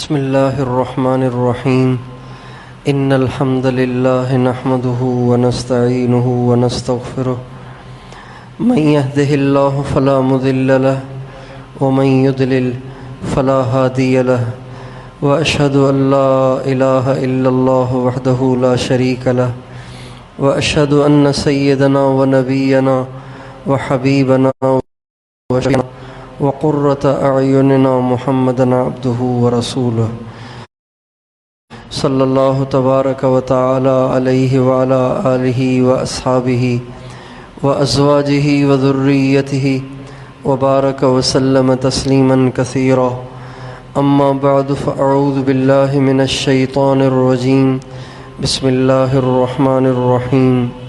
بسم الله الرحمن الرحيم إن الحمد لله نحمده ونستعينه ونستغفره من يهده الله فلا مضل له ومن يضلل فلا هادي له وأشهد أن لا إله إلا الله وحده لا شريك له وأشهد أن سيدنا ونبينا وحبيبنا وشفيعنا وقرة أعيننا محمدا عبده ورسوله صلى الله تبارك وتعالى عليه وعلى آله وأصحابه وأزواجه وذريته وبارك وسلم تسليما كثيرا أما بعد فأعوذ بالله من الشيطان الرجيم بسم الله الرحمن الرحيم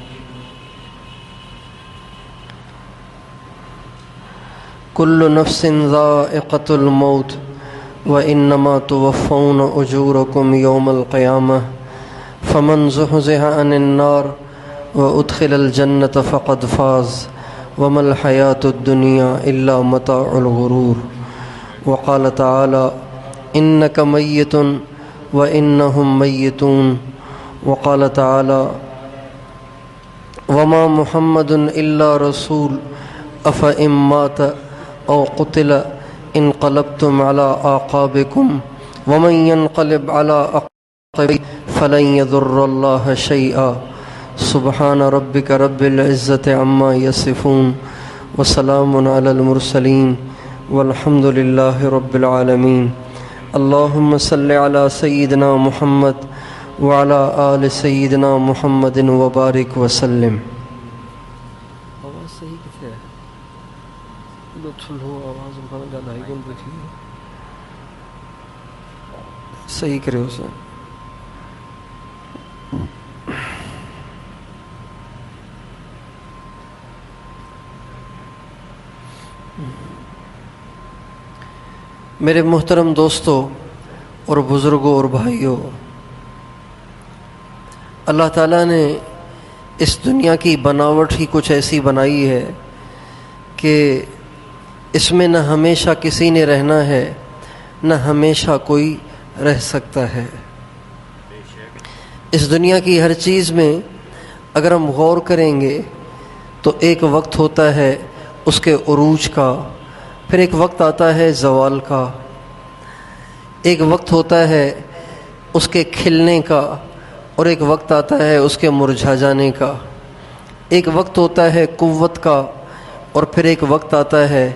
كل نفس ذائقة الموت وإنما توفون أجوركم يوم القيامة فمن زحزح عن النار وأدخل الجنة فقد فاز وما الحياة الدنيا إلا متاع الغرور وقال تعالى إنك ميت وإنهم ميتون وقال تعالى وما محمد إلا رسول أفإن مات أو قتل انقلبتم على أعقابكم ومن ينقلب على عقبيه فلن يضر الله شيئا سبحان ربك رب العزة عما يصفون وسلام على المرسلين والحمد لله رب العالمين اللهم صل على سيدنا محمد وعلى آل سيدنا محمد وبارك وسلم. صحیح کرے اسے. میرے محترم دوستو اور بزرگوں اور بھائیوں، اللہ تعالیٰ نے اس دنیا کی بناوٹ ہی کچھ ایسی بنائی ہے کہ اس میں نہ ہمیشہ کسی نے رہنا ہے نہ ہمیشہ کوئی رہ سکتا ہے. اس دنیا کی ہر چیز میں اگر ہم غور کریں گے تو ایک وقت ہوتا ہے اس کے عروج کا، پھر ایک وقت آتا ہے زوال کا، ایک وقت ہوتا ہے اس کے کھلنے کا، اور ایک وقت آتا ہے اس کے مرجھا جانے کا، ایک وقت ہوتا ہے قوت کا، اور پھر ایک وقت آتا ہے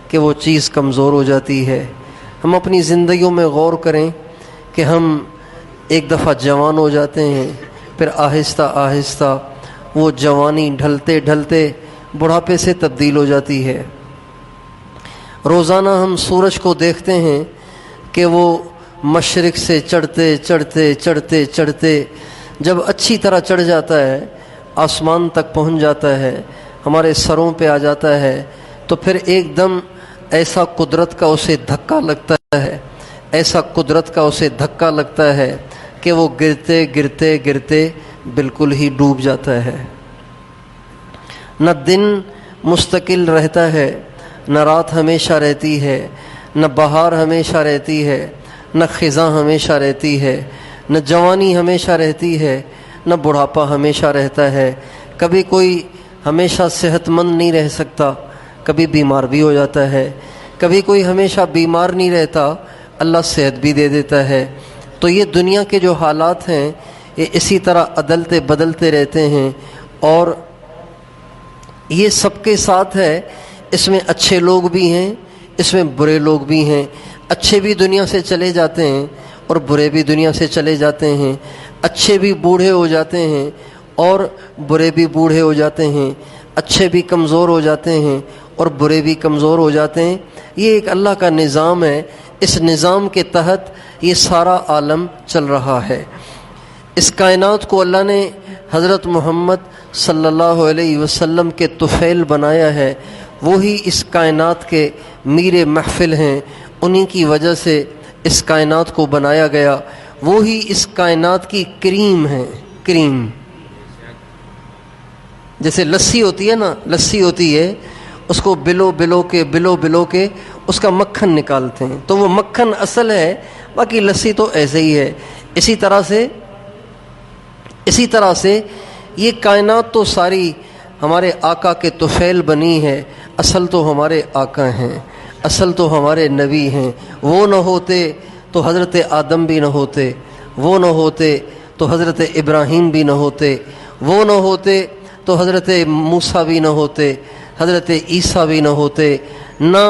کہ وہ چیز کمزور ہو جاتی ہے. ہم اپنی زندگیوں میں غور کریں کہ ہم ایک دفعہ جوان ہو جاتے ہیں، پھر آہستہ آہستہ وہ جوانی ڈھلتے ڈھلتے بڑھاپے سے تبدیل ہو جاتی ہے. روزانہ ہم سورج کو دیکھتے ہیں کہ وہ مشرق سے چڑھتے چڑھتے چڑھتے چڑھتے جب اچھی طرح چڑھ جاتا ہے، آسمان تک پہنچ جاتا ہے، ہمارے سروں پہ آ جاتا ہے، تو پھر ایک دم ایسا قدرت کا اسے دھکا لگتا ہے، ایسا قدرت کا اسے دھکا لگتا ہے کہ وہ گرتے گرتے گرتے بالکل ہی ڈوب جاتا ہے. نہ دن مستقل رہتا ہے، نہ رات ہمیشہ رہتی ہے، نہ بہار ہمیشہ رہتی ہے، نہ خزاں ہمیشہ رہتی ہے، نہ جوانی ہمیشہ رہتی ہے، نہ بڑھاپا ہمیشہ رہتا ہے. کبھی کوئی ہمیشہ صحت مند نہیں رہ سکتا، کبھی بیمار بھی ہو جاتا ہے. کبھی کوئی ہمیشہ بیمار نہیں رہتا، اللہ صحت بھی دے دیتا ہے. تو یہ دنیا کے جو حالات ہیں یہ اسی طرح عدلتے بدلتے رہتے ہیں، اور یہ سب کے ساتھ ہے. اس میں اچھے لوگ بھی ہیں، اس میں برے لوگ بھی ہیں. اچھے بھی دنیا سے چلے جاتے ہیں اور برے بھی دنیا سے چلے جاتے ہیں. اچھے بھی بوڑھے ہو جاتے ہیں اور برے بھی بوڑھے ہو جاتے ہیں. اچھے بھی کمزور ہو جاتے ہیں اور برے بھی کمزور ہو جاتے ہیں. یہ ایک اللہ کا نظام ہے. اس نظام کے تحت یہ سارا عالم چل رہا ہے. اس کائنات کو اللہ نے حضرت محمد صلی اللہ علیہ وسلم کے طفیل بنایا ہے. وہی اس کائنات کے میر محفل ہیں، انہی کی وجہ سے اس کائنات کو بنایا گیا. وہی اس کائنات کی کریم ہیں. کریم جیسے لسی ہوتی ہے نا، لسی ہوتی ہے، اس کو بلو بلو کے اس کا مکھن نکالتے ہیں، تو وہ مکھن اصل ہے باقی لسی تو ایسے ہی ہے۔ اسی طرح سے یہ کائنات تو ساری ہمارے آقا کے طفیل بنی ہے، اصل تو ہمارے آقا ہیں، اصل تو ہمارے نبی ہیں۔ وہ نہ ہوتے تو حضرت آدم بھی نہ ہوتے، وہ نہ ہوتے تو حضرت ابراہیم بھی نہ ہوتے، وہ نہ ہوتے تو حضرت موسیٰ بھی نہ ہوتے، حضرت عیسیٰ بھی نہ ہوتے۔ نہ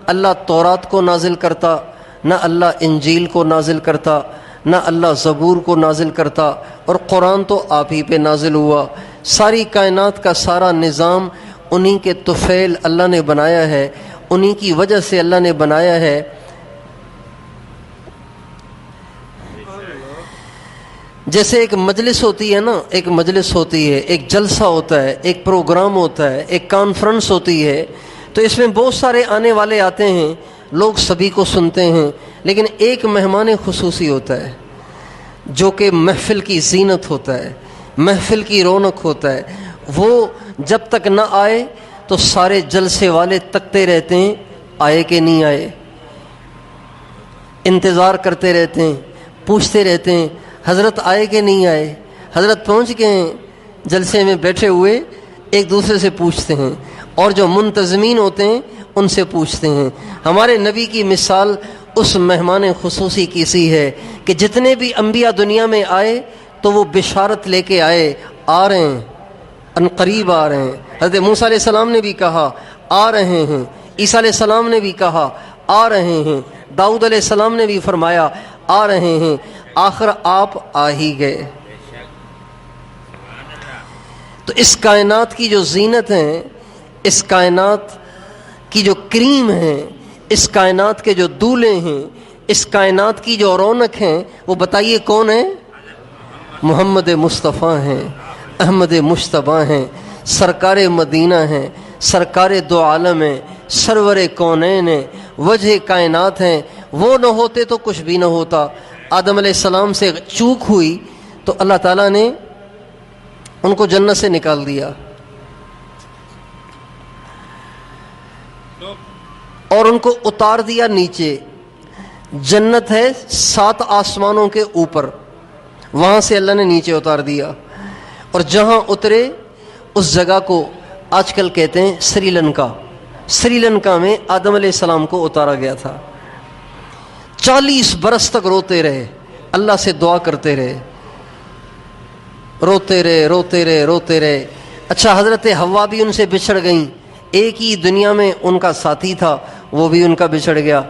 اللہ تورات کو نازل کرتا، نہ اللہ انجیل کو نازل کرتا، نہ اللہ زبور کو نازل کرتا، اور قرآن تو آپ ہی پہ نازل ہوا۔ ساری کائنات کا سارا نظام انہی کے طفیل اللہ نے بنایا ہے، انہی کی وجہ سے اللہ نے بنایا ہے۔ جیسے ایک مجلس ہوتی ہے نا، ایک مجلس ہوتی ہے، ایک جلسہ ہوتا ہے، ایک پروگرام ہوتا ہے، ایک کانفرنس ہوتی ہے، تو اس میں بہت سارے آنے والے آتے ہیں، لوگ سبھی کو سنتے ہیں، لیکن ایک مہمان خصوصی ہوتا ہے جو کہ محفل کی زینت ہوتا ہے، محفل کی رونق ہوتا ہے۔ وہ جب تک نہ آئے تو سارے جلسے والے تکتے رہتے ہیں آئے کہ نہیں آئے، انتظار کرتے رہتے ہیں، پوچھتے رہتے ہیں حضرت آئے کہ نہیں آئے، حضرت پہنچ گئے ہیں۔ جلسے میں بیٹھے ہوئے ایک دوسرے سے پوچھتے ہیں، اور جو منتظمین ہوتے ہیں ان سے پوچھتے ہیں۔ ہمارے نبی کی مثال اس مہمان خصوصی کی سی ہے کہ جتنے بھی انبیاء دنیا میں آئے تو وہ بشارت لے کے آئے، آ رہے ہیں، ان قریب آ رہے ہیں۔ حضرت موسیٰ علیہ السلام نے بھی کہا آ رہے ہیں، عیسیٰ علیہ السلام نے بھی کہا آ رہے ہیں، داؤد علیہ السلام نے بھی فرمایا آ رہے ہیں، آخر آپ آ ہی گئے۔ تو اس کائنات کی جو زینت ہے، اس کائنات کی جو کریم ہے، اس کائنات کے جو دولے ہیں، اس کائنات کی جو رونق ہیں، وہ بتائیے کون ہے؟ محمد مصطفیٰ ہیں، احمد مجتبیٰ ہیں، سرکار مدینہ ہیں، سرکار دو عالم ہیں، سرور کونین ہیں، وجہ کائنات ہیں۔ وہ نہ ہوتے تو کچھ بھی نہ ہوتا۔ آدم علیہ السلام سے چوک ہوئی تو اللہ تعالیٰ نے ان کو جنت سے نکال دیا، اور ان کو اتار دیا نیچے۔ جنت ہے 7 آسمانوں کے اوپر، وہاں سے اللہ نے نیچے اتار دیا، اور جہاں اترے اس جگہ کو آج کل کہتے ہیں سری لنکا۔ سری لنکا میں آدم علیہ السلام کو اتارا گیا تھا۔ 40 برس تک روتے رہے، اللہ سے دعا کرتے رہے، روتے رہے روتے رہے روتے رہے۔ اچھا، حضرت حوا بھی ان سے بچھڑ گئیں، ایک ہی دنیا میں ان کا ساتھی تھا، وہ بھی ان کا بچھڑ گیا۔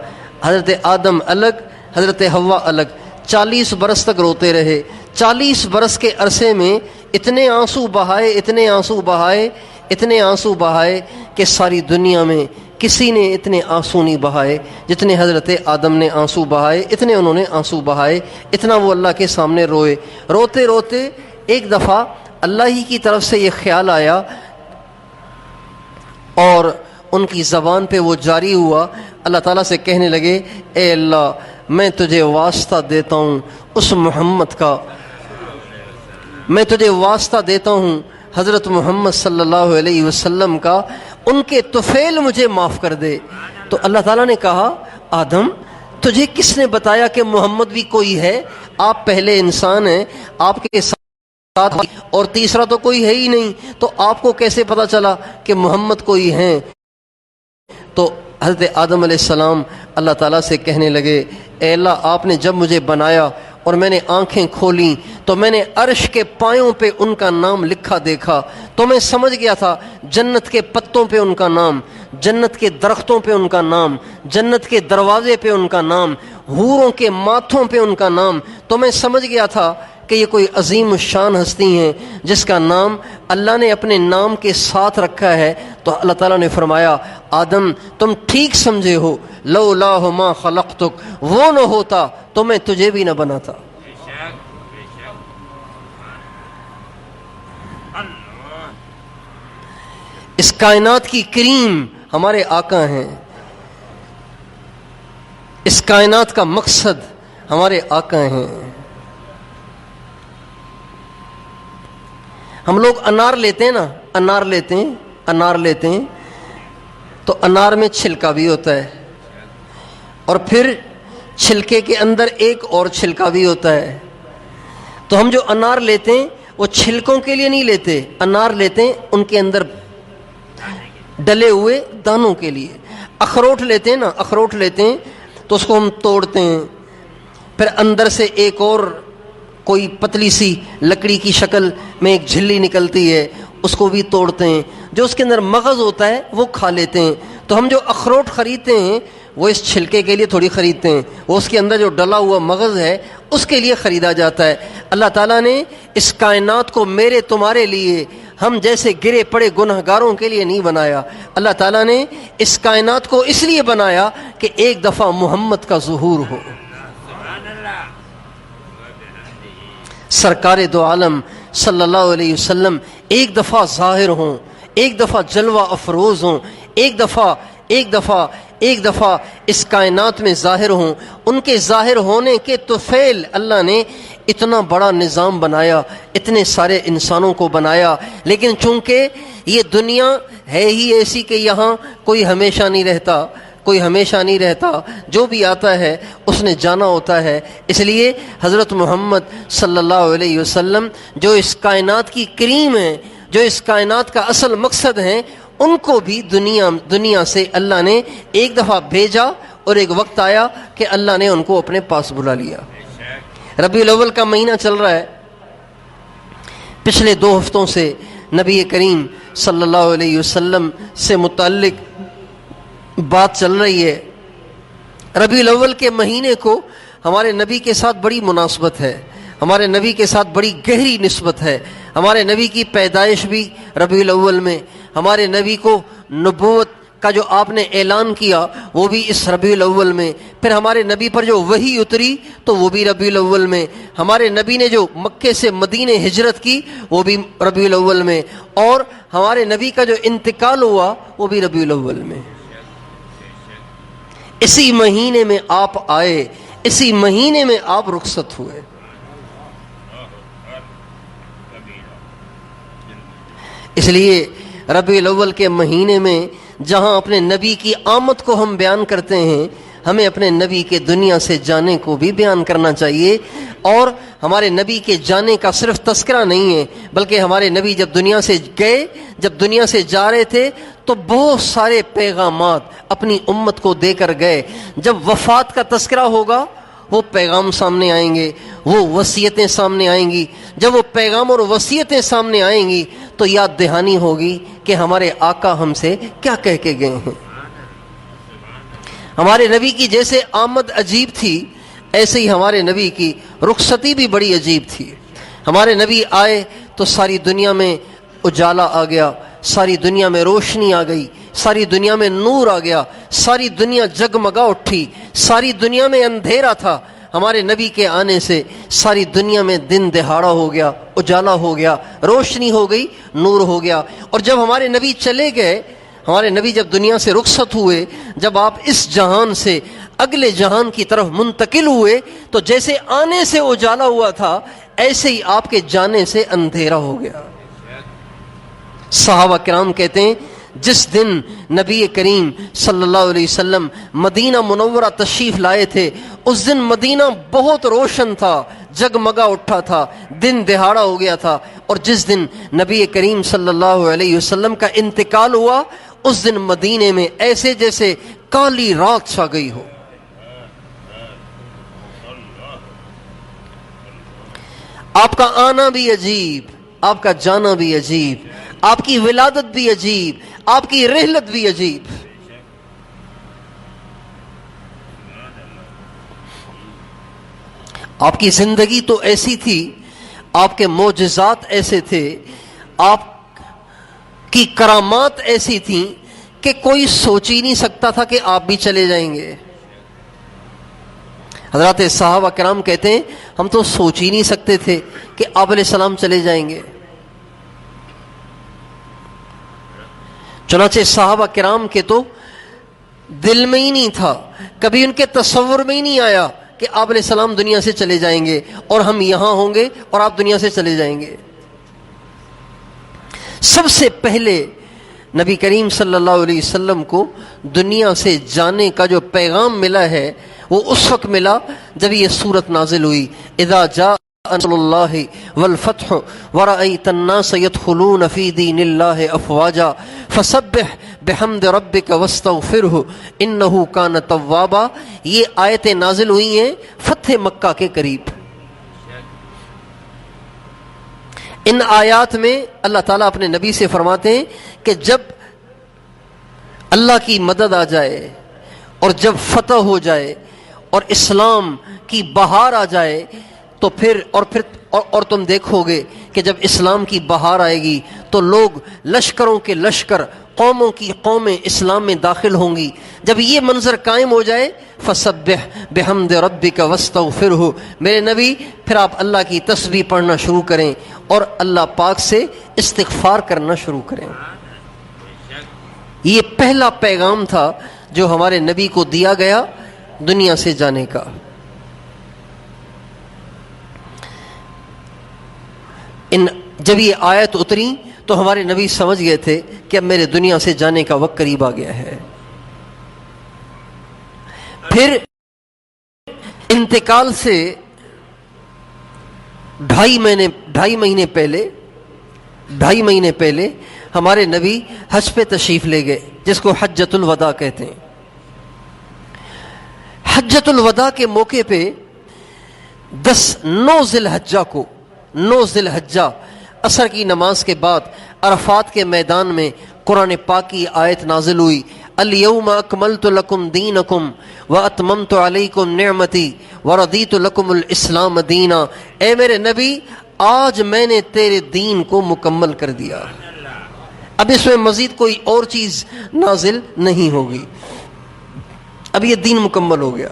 حضرت آدم الگ، حضرت حوا الگ، 40 برس تک روتے رہے۔ 40 برس کے عرصے میں اتنے آنسو بہائے، اتنے آنسو بہائے، اتنے آنسو بہائے کہ ساری دنیا میں کسی نے اتنے آنسو نہیں بہائے جتنے حضرت آدم نے آنسو بہائے، اتنے انہوں نے آنسو بہائے، اتنا وہ اللہ کے سامنے روئے۔ روتے روتے ایک دفعہ اللہ ہی کی طرف سے یہ خیال آیا، اور ان کی زبان پہ وہ جاری ہوا، اللہ تعالیٰ سے کہنے لگے اے اللہ، میں تجھے واسطہ دیتا ہوں اس محمد کا، میں تجھے واسطہ دیتا ہوں حضرت محمد صلی اللہ علیہ وسلم کا، ان کے طفیل مجھے معاف کر دے۔ تو اللہ تعالیٰ نے کہا آدم، تجھے کس نے بتایا کہ محمد بھی کوئی ہے؟ آپ پہلے انسان ہیں، آپ کے ساتھ اور تیسرا تو کوئی ہے ہی نہیں، تو آپ کو کیسے پتا چلا کہ محمد کوئی ہیں؟ تو حضرت آدم علیہ السلام اللہ تعالیٰ سے کہنے لگے اے اللہ، آپ نے جب مجھے بنایا اور میں نے آنکھیں کھولیں تو میں نے عرش کے پایوں پہ ان کا نام لکھا دیکھا، تو میں سمجھ گیا تھا جنت کے پتوں پہ ان کا نام، جنت کے درختوں پہ ان کا نام، جنت کے دروازے پہ ان کا نام، حوروں کے ماتھوں پہ ان کا نام۔ تو میں سمجھ گیا تھا کہ یہ کوئی عظیم الشان ہستی ہیں جس کا نام اللہ نے اپنے نام کے ساتھ رکھا ہے۔ تو اللہ تعالیٰ نے فرمایا آدم، تم ٹھیک سمجھے ہو، لولا ما خلقتک، وہ نہ ہوتا تو میں تجھے بھی نہ بناتا۔ اس کائنات کی کریم ہمارے آقا ہیں، اس کائنات کا مقصد ہمارے آقا ہیں۔ ہم لوگ انار لیتے ہیں نا، انار لیتے ہیں تو انار میں چھلکا بھی ہوتا ہے، اور پھر چھلکے کے اندر ایک اور چھلکا بھی ہوتا ہے. تو ہم جو انار لیتے ہیں وہ چھلکوں کے لیے نہیں لیتے، انار لیتے ہیں ان کے اندر ڈلے ہوئے دانوں کے لیے. اخروٹ لیتے ہیں نا، اخروٹ لیتے ہیں تو اس کو ہم توڑتے ہیں، پھر اندر سے ایک اور کوئی پتلی سی لکڑی کی شکل میں ایک جھلی نکلتی ہے، اس کو بھی توڑتے ہیں. جو اس کے اندر مغز ہوتا ہے وہ کھا لیتے ہیں. تو ہم جو اخروٹ خریدتے ہیں وہ اس چھلکے کے لیے تھوڑی خریدتے ہیں، وہ اس کے اندر جو ڈلا ہوا مغز ہے اس کے لیے خریدا جاتا ہے. اللہ تعالیٰ نے اس کائنات کو میرے تمہارے لیے، ہم جیسے گرے پڑے گنہگاروں کے لیے نہیں بنایا. اللہ تعالیٰ نے اس کائنات کو اس لیے بنایا کہ ایک دفعہ محمد کا ظہور ہو، سرکار دو عالم صلی اللہ علیہ وسلم ایک دفعہ ظاہر ہوں، ایک دفعہ جلوہ افروز ہوں، ایک دفعہ اس کائنات میں ظاہر ہوں. ان کے ظاہر ہونے کے طفیل اللہ نے اتنا بڑا نظام بنایا، اتنے سارے انسانوں کو بنایا. لیکن چونکہ یہ دنیا ہے ہی ایسی کہ یہاں کوئی ہمیشہ نہیں رہتا، جو بھی آتا ہے اس نے جانا ہوتا ہے. اس لیے حضرت محمد صلی اللہ علیہ وسلم جو اس کائنات کی کریم ہیں، جو اس کائنات کا اصل مقصد ہیں، ان کو بھی دنیا سے اللہ نے ایک دفعہ بھیجا اور ایک وقت آیا کہ اللہ نے ان کو اپنے پاس بلا لیا. ربیع الاول کا مہینہ چل رہا ہے. پچھلے 2 ہفتوں سے نبی کریم صلی اللہ علیہ وسلم سے متعلق بات چل رہی ہے. ربیع الاول کے مہینے کو ہمارے نبی کے ساتھ بڑی مناسبت ہے، ہمارے نبی کے ساتھ بڑی گہری نسبت ہے. ہمارے نبی کی پیدائش بھی ربیع الاول میں، ہمارے نبی کو نبوت کا جو آپ نے اعلان کیا وہ بھی اس ربیع الاول میں، پھر ہمارے نبی پر جو وحی اتری تو وہ بھی ربیع الاول میں، ہمارے نبی نے جو مکے سے مدینے ہجرت کی وہ بھی ربیع الاول میں، اور ہمارے نبی کا جو انتقال ہوا وہ بھی ربیع الاول میں. اسی مہینے میں آپ آئے، اسی مہینے میں آپ رخصت ہوئے. اس لیے ربیع الاول کے مہینے میں جہاں اپنے نبی کی آمد کو ہم بیان کرتے ہیں، ہمیں اپنے نبی کے دنیا سے جانے کو بھی بیان کرنا چاہیے. اور ہمارے نبی کے جانے کا صرف تذکرہ نہیں ہے، بلکہ ہمارے نبی جب دنیا سے گئے، جب دنیا سے جا رہے تھے تو بہت سارے پیغامات اپنی امت کو دے کر گئے. جب وفات کا تذکرہ ہوگا وہ پیغام سامنے آئیں گے، وہ وصیتیں سامنے آئیں گی. جب وہ پیغام اور وصیتیں سامنے آئیں گی تو یاد دہانی ہوگی کہ ہمارے آقا ہم سے کیا کہہ کے گئے ہیں. ہمارے نبی کی جیسے آمد عجیب تھی، ایسے ہی ہمارے نبی کی رخصتی بھی بڑی عجیب تھی. ہمارے نبی آئے تو ساری دنیا میں اجالا آ گیا، ساری دنیا میں روشنی آ گئی، ساری دنیا میں نور آ گیا، ساری دنیا جگمگا اٹھی. ساری دنیا میں اندھیرا تھا، ہمارے نبی کے آنے سے ساری دنیا میں دن دہاڑا ہو گیا، اجالا ہو گیا، روشنی ہو گئی، نور ہو گیا. اور جب ہمارے نبی چلے گئے، ہمارے نبی جب دنیا سے رخصت ہوئے، جب آپ اس جہان سے اگلے جہان کی طرف منتقل ہوئے تو جیسے آنے سے اجالا ہوا تھا ایسے ہی آپ کے جانے سے اندھیرا ہو گیا. صحابہ کرام کہتے ہیں جس دن نبی کریم صلی اللہ علیہ وسلم مدینہ منورہ تشریف لائے تھے، اس دن مدینہ بہت روشن تھا، جگمگا اٹھا تھا، دن دہاڑا ہو گیا تھا. اور جس دن نبی کریم صلی اللہ علیہ وسلم کا انتقال ہوا اس دن مدینے میں ایسے جیسے کالی رات چھا گئی ہو. آپ کا آنا بھی عجیب، آپ کا جانا بھی عجیب، آپ کی ولادت بھی عجیب، آپ کی رحلت بھی عجیب. آپ کی زندگی تو ایسی تھی، آپ کے معجزات ایسے تھے، آپ کی کرامات ایسی تھیں کہ کوئی سوچ ہی نہیں سکتا تھا کہ آپ بھی چلے جائیں گے. حضرات صحابہ کرام کہتے ہیں ہم تو سوچ ہی نہیں سکتے تھے کہ آپ علیہ السلام چلے جائیں گے. چنانچہ صحابہ کرام کے تو دل میں ہی نہیں تھا، کبھی ان کے تصور میں ہی نہیں آیا کہ آپ علیہ السلام دنیا سے چلے جائیں گے اور ہم یہاں ہوں گے اور آپ دنیا سے چلے جائیں گے. سب سے پہلے نبی کریم صلی اللہ علیہ وسلم کو دنیا سے جانے کا جو پیغام ملا ہے وہ اس وقت ملا جب یہ سورت نازل ہوئی، اذا جاء نصر اللہ والفتح ورأیت الناس يدخلون فی دین اللہ افواجا فسبح بحمد ربک واستغفرہ انہ کان توابا۔ یہ آیتیں نازل ہوئی ہیں فتح مکہ کے قریب۔ ان آیات میں اللہ تعالیٰ اپنے نبی سے فرماتے ہیں کہ جب اللہ کی مدد آ جائے اور جب فتح ہو جائے اور اسلام کی بہار آ جائے تو پھر تم دیکھو گے کہ جب اسلام کی بہار آئے گی تو لوگ لشکروں کے لشکر، قوموں کی قومیں اسلام میں داخل ہوں گی۔ جب یہ منظر قائم ہو جائے فسبح بحمد ربک واستغفرہ، میرے نبی پھر آپ اللہ کی تسبیح پڑھنا شروع کریں اور اللہ پاک سے استغفار کرنا شروع کریں۔ یہ پہلا پیغام تھا جو ہمارے نبی کو دیا گیا دنیا سے جانے کا۔ جب یہ آیت اتری تو ہمارے نبی سمجھ گئے تھے کہ اب میرے دنیا سے جانے کا وقت قریب آ گیا ہے۔ پھر انتقال سے ڈھائی مہینے پہلے ہمارے نبی حج پہ تشریف لے گئے، جس کو حجۃ الوداع کہتے ہیں۔ حجۃ الوداع کے موقع پہ 9 ذی الحجہ عصر کی نماز کے بعد عرفات کے میدان میں قرآن پاک کی آیت نازل ہوئی، الیوم اکملت لکم دینکم واتممت علیکم نعمتی ورضیت لکم الاسلام دینا۔ اے میرے نبی، آج میں نے تیرے دین کو مکمل کر دیا، اب اس میں مزید کوئی اور چیز نازل نہیں ہوگی، اب یہ دین مکمل ہو گیا۔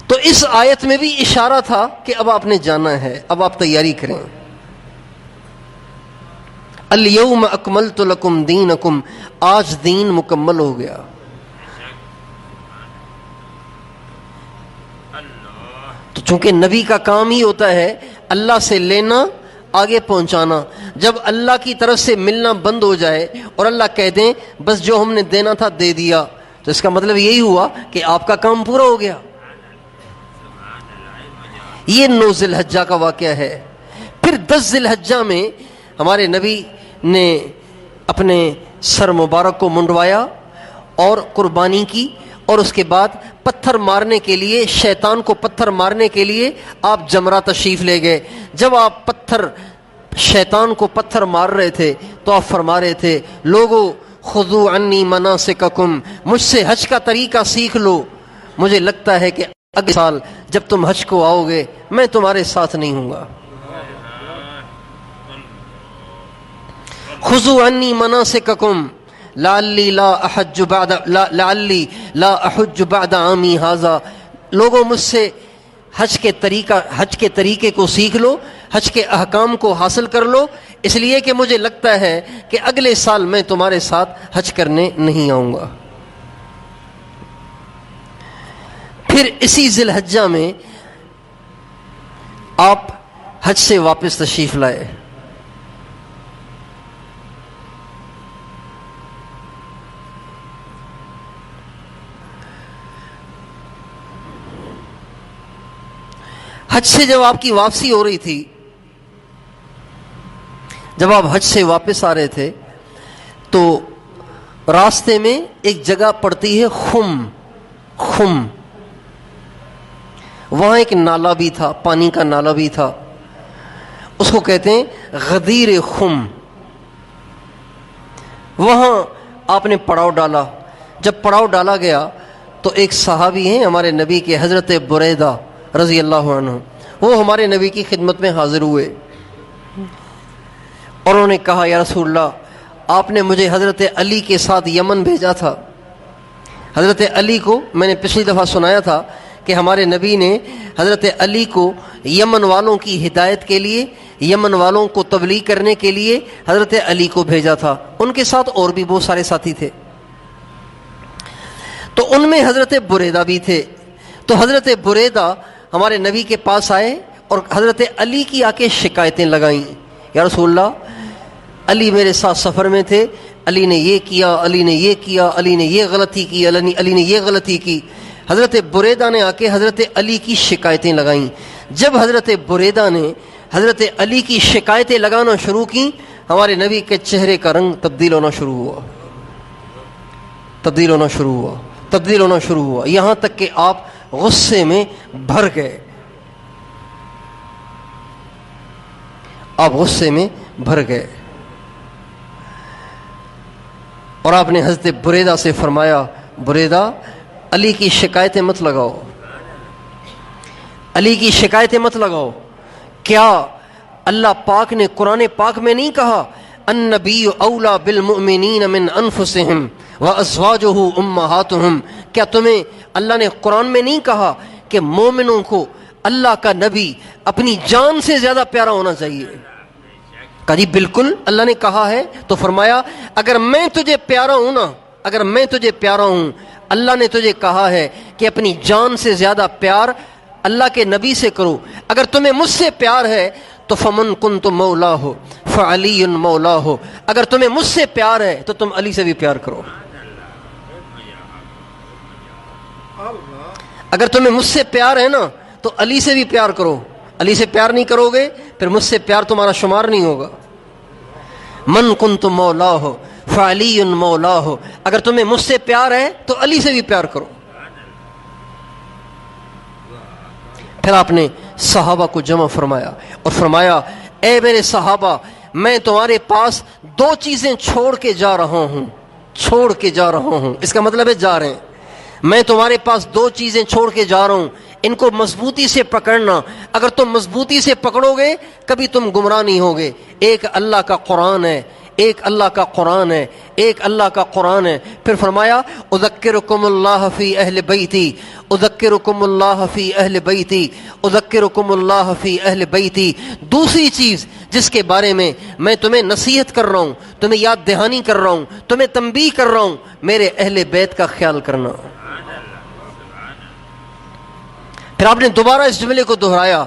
تو اس آیت میں بھی اشارہ تھا کہ اب آپ نے جانا ہے، اب آپ تیاری کریں۔ الیوم اکملت لکم دینکم، آج دین مکمل ہو گیا۔ تو چونکہ نبی کا کام ہی ہوتا ہے اللہ سے لینا، آگے پہنچانا، جب اللہ کی طرف سے ملنا بند ہو جائے اور اللہ کہہ دیں بس جو ہم نے دینا تھا دے دیا، تو اس کا مطلب یہی ہوا کہ آپ کا کام پورا ہو گیا۔ یہ 9 ذی الحجہ کا واقعہ ہے۔ پھر 10 ذی الحجہ میں ہمارے نبی نے اپنے سر مبارک کو منڈوایا اور قربانی کی، اور اس کے بعد پتھر مارنے کے لیے، شیطان کو پتھر مارنے کے لیے آپ جمرہ تشریف لے گئے۔ جب آپ شیطان کو پتھر مار رہے تھے تو آپ فرما رہے تھے، لوگو خذوا عنی مناسککم، مجھ سے حج کا طریقہ سیکھ لو، مجھے لگتا ہے کہ اگلے سال جب تم حج کو آؤ گے میں تمہارے ساتھ نہیں ہوں گا۔ خذوا عنی مناسککم لعلی لا احج بعد عامی ھذا، لوگوں مجھ سے حج کے طریقے کو سیکھ لو، حج کے احکام کو حاصل کر لو، اس لیے کہ مجھے لگتا ہے کہ اگلے سال میں تمہارے ساتھ حج کرنے نہیں آؤں گا۔ پھر اسی ذی الحجہ میں آپ حج سے واپس تشریف لائے۔ حج سے جب آپ کی واپسی ہو رہی تھی، جب آپ حج سے واپس آ رہے تھے تو راستے میں ایک جگہ پڑتی ہے خم، وہاں ایک نالا بھی تھا، پانی کا نالا بھی تھا، اس کو کہتے ہیں غدیر خم۔ وہاں آپ نے پڑاؤ ڈالا۔ جب پڑاؤ ڈالا گیا تو ایک صحابی ہیں ہمارے نبی کے، حضرت بریدہ رضی اللہ عنہ، وہ ہمارے نبی کی خدمت میں حاضر ہوئے اور انہوں نے کہا، یا رسول اللہ، آپ نے مجھے حضرت علی کے ساتھ یمن بھیجا تھا۔ حضرت علی کو میں نے پچھلی دفعہ سنایا تھا کہ ہمارے نبی نے حضرت علی کو یمن والوں کی ہدایت کے لیے، یمن والوں کو تبلیغ کرنے کے لیے حضرت علی کو بھیجا تھا، ان کے ساتھ اور بھی بہت سارے ساتھی تھے، تو ان میں حضرت بریدہ بھی تھے۔ تو حضرت بریدہ ہمارے نبی کے پاس آئے اور حضرت علی کی آ کے شکایتیں لگائیں، یا رسول اللہ، علی میرے ساتھ سفر میں تھے، علی نے یہ کیا، علی نے یہ کیا، علی نے یہ غلطی کی، علی نے یہ غلطی کی۔ حضرت بریدہ نے آ کے حضرت علی کی شکایتیں لگائیں. جب حضرت بریدہ نے حضرت علی کی شکایتیں لگانا شروع کی، ہمارے نبی کے چہرے کا رنگ تبدیل ہونا شروع ہوا، یہاں تک کہ آپ غصے میں بھر گئے. اور آپ نے حضرت بریدہ سے فرمایا، بریدہ علی کی شکایتیں مت لگاؤ. کیا اللہ پاک نے قرآن پاک میں نہیں کہا النبی اولا بالمؤمنین من انفسہم وازواجہ امہاتہم؟ کیا تمہیں اللہ نے قرآن میں نہیں کہا کہ مومنوں کو اللہ کا نبی اپنی جان سے زیادہ پیارا ہونا چاہیے؟ کہا جی بالکل اللہ نے کہا ہے. تو فرمایا اگر میں تجھے پیارا ہوں، اللہ نے تجھے کہا ہے کہ اپنی جان سے زیادہ پیار اللہ کے نبی سے کرو. اگر تمہیں مجھ سے پیار ہے تو فمن کنت مولاہ فعلی مولاہ، اگر تمہیں مجھ سے پیار ہے تو تم علی سے بھی پیار کرو. اگر تمہیں مجھ سے پیار ہے نا تو علی سے بھی پیار کرو. علی سے پیار نہیں کرو گے پھر مجھ سے پیار تمہارا شمار نہیں ہوگا. من کنت مولاہ فعلی مولاہ، اگر تمہیں مجھ سے پیار ہے تو علی سے بھی پیار کرو. پھر آپ نے صحابہ کو جمع فرمایا اور فرمایا اے میرے صحابہ، میں تمہارے پاس 2 چیزیں چھوڑ کے جا رہا ہوں. اس کا مطلب ہے جا رہے ہیں. میں تمہارے پاس 2 چیزیں چھوڑ کے جا رہا ہوں، ان کو مضبوطی سے پکڑنا. اگر تم مضبوطی سے پکڑو گے کبھی تم گمراہ نہیں ہوگے. ایک اللہ کا قرآن ہے. پھر فرمایا اذکرکم اللہ فی اہل بیتی. دوسری چیز جس کے بارے میں میں تمہیں نصیحت کر رہا ہوں، تمہیں یاد دہانی کر رہا ہوں، تمہیں تنبیہ کر رہا ہوں، میرے اہل بیت کا خیال کرنا. پھر آپ نے دوبارہ اس جملے کو دہرایا،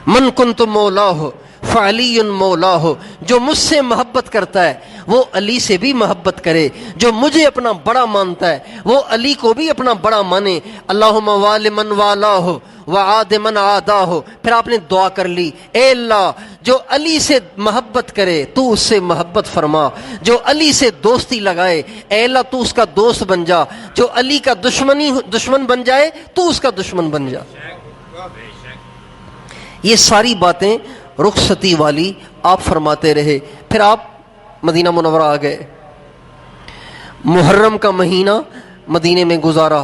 من کنت مولاہ فعلی مولاہ. جو مجھ سے محبت کرتا ہے وہ علی سے بھی محبت کرے. جو مجھے اپنا بڑا مانتا ہے وہ علی کو بھی اپنا بڑا مانے. اللہم وال من والاہ وعاد من عاداہ. پھر آپ نے دعا کر لی، اے اللہ جو علی سے محبت کرے تو اس سے محبت فرما، جو علی سے دوستی لگائے اے اللہ تو اس کا دوست بن جا، جو علی کا دشمن بن جائے تو اس کا دشمن بن جا. یہ ساری باتیں رخصتی والی آپ فرماتے رہے. پھر آپ مدینہ منورہ آ گئے. محرم کا مہینہ مدینے میں گزارا،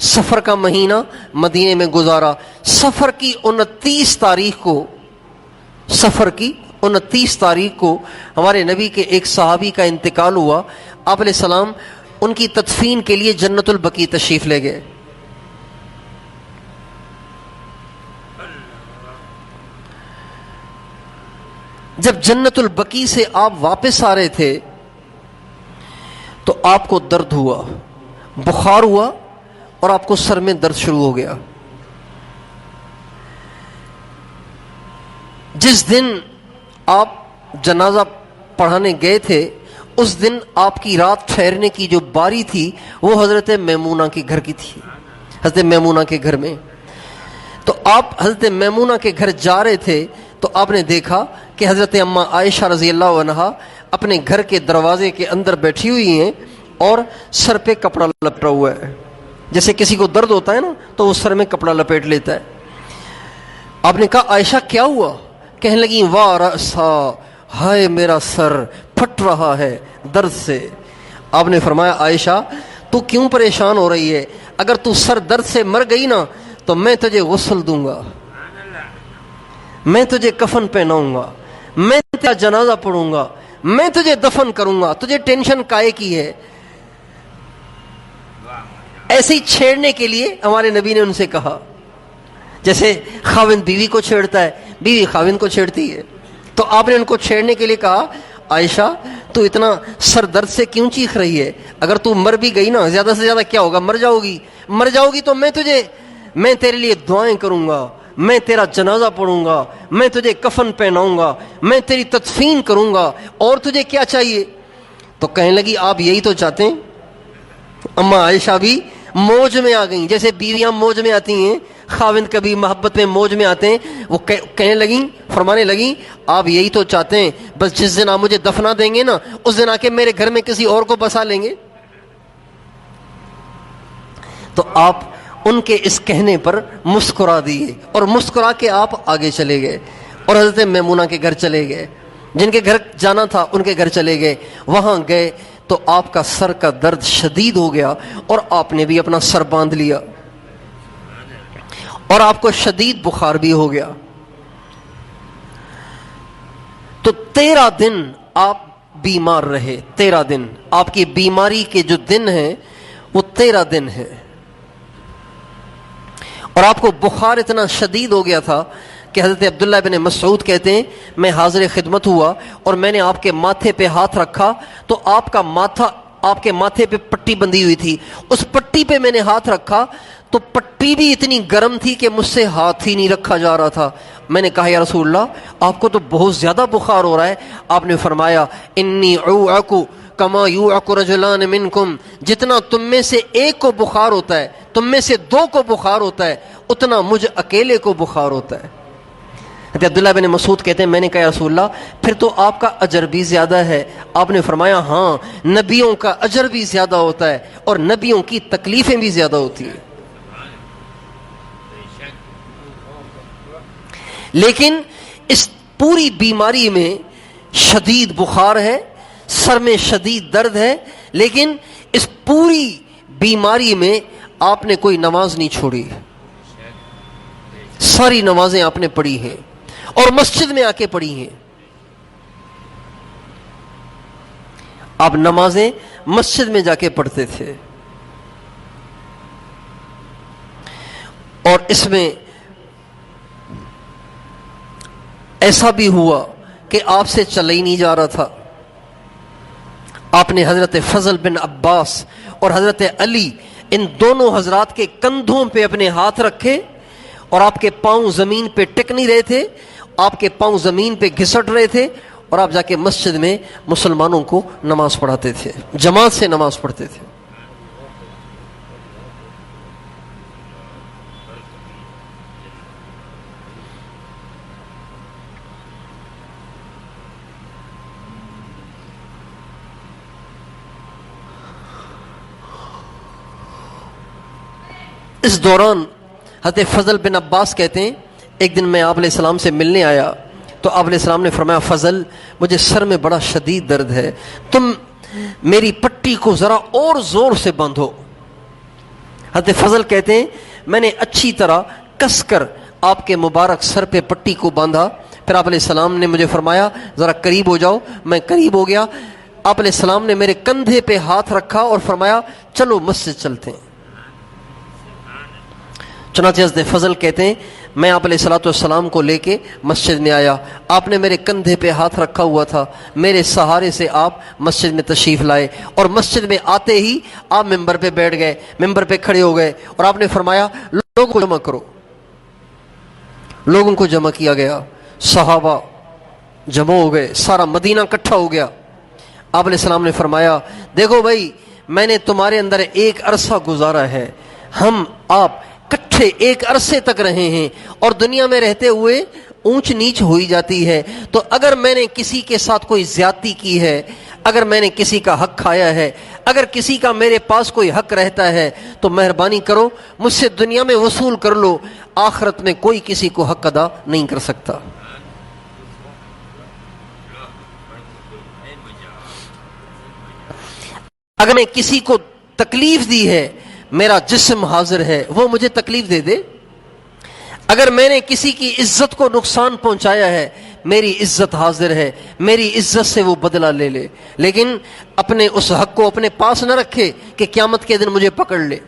سفر کا مہینہ مدینے میں گزارا. سفر کی 29 تاریخ کو ہمارے نبی کے ایک صحابی کا انتقال ہوا. آپ علیہ السلام ان کی تدفین کے لیے جنت البقیع تشریف لے گئے. جب جنت البقیع سے آپ واپس آ رہے تھے تو آپ کو درد ہوا، بخار ہوا اور آپ کو سر میں درد شروع ہو گیا. جس دن آپ جنازہ پڑھانے گئے تھے اس دن آپ کی رات ٹھہرنے کی جو باری تھی وہ حضرت میمونہ کے گھر کی تھی، حضرت میمونہ کے گھر میں. تو آپ حضرت میمونہ کے گھر جا رہے تھے تو آپ نے دیکھا کہ حضرت اماں عائشہ رضی اللہ عنہا اپنے گھر کے دروازے کے اندر بیٹھی ہوئی ہیں اور سر پہ کپڑا لپٹا ہوا ہے. جیسے کسی کو درد ہوتا ہے نا تو وہ سر میں کپڑا لپیٹ لیتا ہے. آپ نے کہا عائشہ کیا ہوا؟ کہنے لگی واہ رأسا، ہائے میرا سر پھٹ رہا ہے درد سے. آپ نے فرمایا عائشہ تو کیوں پریشان ہو رہی ہے؟ اگر تو سر درد سے مر گئی نا تو میں تجھے غسل دوں گا، میں تجھے کفن پہناؤں گا، میں تیرا جنازہ پڑھوں گا، میں تجھے دفن کروں گا، تجھے ٹینشن کائے کی ہے؟ ایسے ہی چھیڑنے کے لیے ہمارے نبی نے ان سے کہا، جیسے خاوند بیوی کو چھیڑتا ہے، بیوی خاوند کو چھیڑتی ہے. تو آپ نے ان کو چھیڑنے کے لیے کہا عائشہ تو اتنا سر درد سے کیوں چیخ رہی ہے؟ اگر تو مر بھی گئی نا زیادہ سے زیادہ کیا ہوگا، مر جاؤ گی تو میں تیرے لیے دعائیں کروں گا، میں تیرا جنازہ پڑھوں گا، میں تجھے کفن پہناؤں گا، میں تیری تدفین کروں گا، اور تجھے کیا چاہیے؟ تو کہنے لگی آپ یہی تو چاہتے ہیں؟ اما عائشہ بھی موج میں آ گئیں، جیسے بیویاں موج میں آتی ہیں، خاوند کبھی محبت میں موج میں آتے ہیں، وہ کہنے لگیں، فرمانے لگیں آپ یہی تو چاہتے ہیں، بس جس دن آپ مجھے دفنا دیں گے نا اس دن آ کے میرے گھر میں کسی اور کو بسا لیں گے۔ تو آپ ان کے اس کہنے پر مسکرا دیے اور مسکرا کے آپ آگے چلے گئے اور حضرت میمونہ کے گھر چلے گئے، جن کے گھر جانا تھا ان کے گھر چلے گئے۔ وہاں گئے تو آپ کا سر کا درد شدید ہو گیا اور آپ نے بھی اپنا سر باندھ لیا اور آپ کو شدید بخار بھی ہو گیا۔ تو 13 دن آپ بیمار رہے، 13 دن آپ کی بیماری کے جو دن ہیں وہ 13 دن ہیں، اور آپ کو بخار اتنا شدید ہو گیا تھا کہ حضرت عبداللہ بن مسعود کہتے ہیں میں حاضر خدمت ہوا اور میں نے آپ کے ماتھے پہ ہاتھ رکھا تو آپ کا ماتھا، آپ کے ماتھے پہ پٹی بندھی ہوئی تھی، اس پٹی پہ میں نے ہاتھ رکھا تو پٹی بھی اتنی گرم تھی کہ مجھ سے ہاتھ ہی نہیں رکھا جا رہا تھا۔ میں نے کہا یا رسول اللہ آپ کو تو بہت زیادہ بخار ہو رہا ہے۔ آپ نے فرمایا انی اوعک کما یوعک رجلان منکم، جتنا تم میں سے ایک کو بخار ہوتا ہے، تم میں سے 2 کو بخار ہوتا ہے، اتنا مجھ اکیلے کو بخار ہوتا ہے۔ عبداللہ بن مسعود کہتے ہیں میں نے کہا یا رسول اللہ پھر تو آپ کا اجر بھی زیادہ ہے۔ آپ نے فرمایا ہاں، نبیوں کا اجر بھی زیادہ ہوتا ہے اور نبیوں کی تکلیفیں بھی زیادہ ہوتی ہیں، لیکن اس پوری بیماری میں شدید بخار ہے، سر میں شدید درد ہے، لیکن اس پوری بیماری میں آپ نے کوئی نماز نہیں چھوڑی، ساری نمازیں آپ نے پڑھی ہیں اور مسجد میں آ کے پڑھی ہیں۔ آپ نمازیں مسجد میں جا کے پڑھتے تھے، اور اس میں ایسا بھی ہوا کہ آپ سے چلا ہی نہیں جا رہا تھا۔ آپ نے حضرت فضل بن عباس اور حضرت علی ان دونوں حضرات کے کندھوں پہ اپنے ہاتھ رکھے اور آپ کے پاؤں زمین پہ ٹک نہیں رہے تھے، آپ کے پاؤں زمین پہ گھسٹ رہے تھے، اور آپ جا کے مسجد میں مسلمانوں کو نماز پڑھاتے تھے، جماعت سے نماز پڑھتے تھے۔ اس دوران حضرت فضل بن عباس کہتے ہیں ایک دن میں آپ علیہ السلام سے ملنے آیا تو آپ علیہ السلام نے فرمایا فضل مجھے سر میں بڑا شدید درد ہے، تم میری پٹی کو ذرا اور زور سے باندھو۔ حضرت فضل کہتے ہیں میں نے اچھی طرح کس کر آپ کے مبارک سر پہ پٹی کو باندھا، پھر آپ علیہ السلام نے مجھے فرمایا ذرا قریب ہو جاؤ، میں قریب ہو گیا، آپ علیہ السلام نے میرے کندھے پہ ہاتھ رکھا اور فرمایا چلو مسجد چلتے ہیں۔ چنانچہ حضرت فضل کہتے ہیں میں آپ علیہ السلام کو لے کے مسجد میں آیا، آپ نے میرے کندھے پہ ہاتھ رکھا ہوا تھا، میرے سہارے سے آپ مسجد میں تشریف لائے، اور مسجد میں آتے ہی آپ ممبر پہ بیٹھ گئے، ممبر پہ کھڑے ہو گئے، اور آپ نے فرمایا لوگوں کو جمع کرو۔ لوگوں کو جمع کیا گیا، صحابہ جمع ہو گئے، سارا مدینہ اکٹھا ہو گیا۔ آپ علیہ السلام نے فرمایا دیکھو بھائی میں نے تمہارے اندر ایک عرصہ گزارا ہے، ہم آپ کٹھے ایک عرصے تک رہے ہیں اور دنیا میں رہتے ہوئے اونچ نیچ ہوئی جاتی ہے، تو اگر میں نے کسی کے ساتھ کوئی زیادتی کی ہے، اگر میں نے کسی کا حق کھایا ہے، اگر کسی کا میرے پاس کوئی حق رہتا ہے تو مہربانی کرو مجھ سے دنیا میں وصول کر لو، آخرت میں کوئی کسی کو حق ادا نہیں کر سکتا۔ اگر میں کسی کو تکلیف دی ہے، میرا جسم حاضر ہے وہ مجھے تکلیف دے دے، اگر میں نے کسی کی عزت کو نقصان پہنچایا ہے میری عزت حاضر ہے، میری عزت سے وہ بدلہ لے لے، لیکن اپنے اس حق کو اپنے پاس نہ رکھے کہ قیامت کے دن مجھے پکڑ لے۔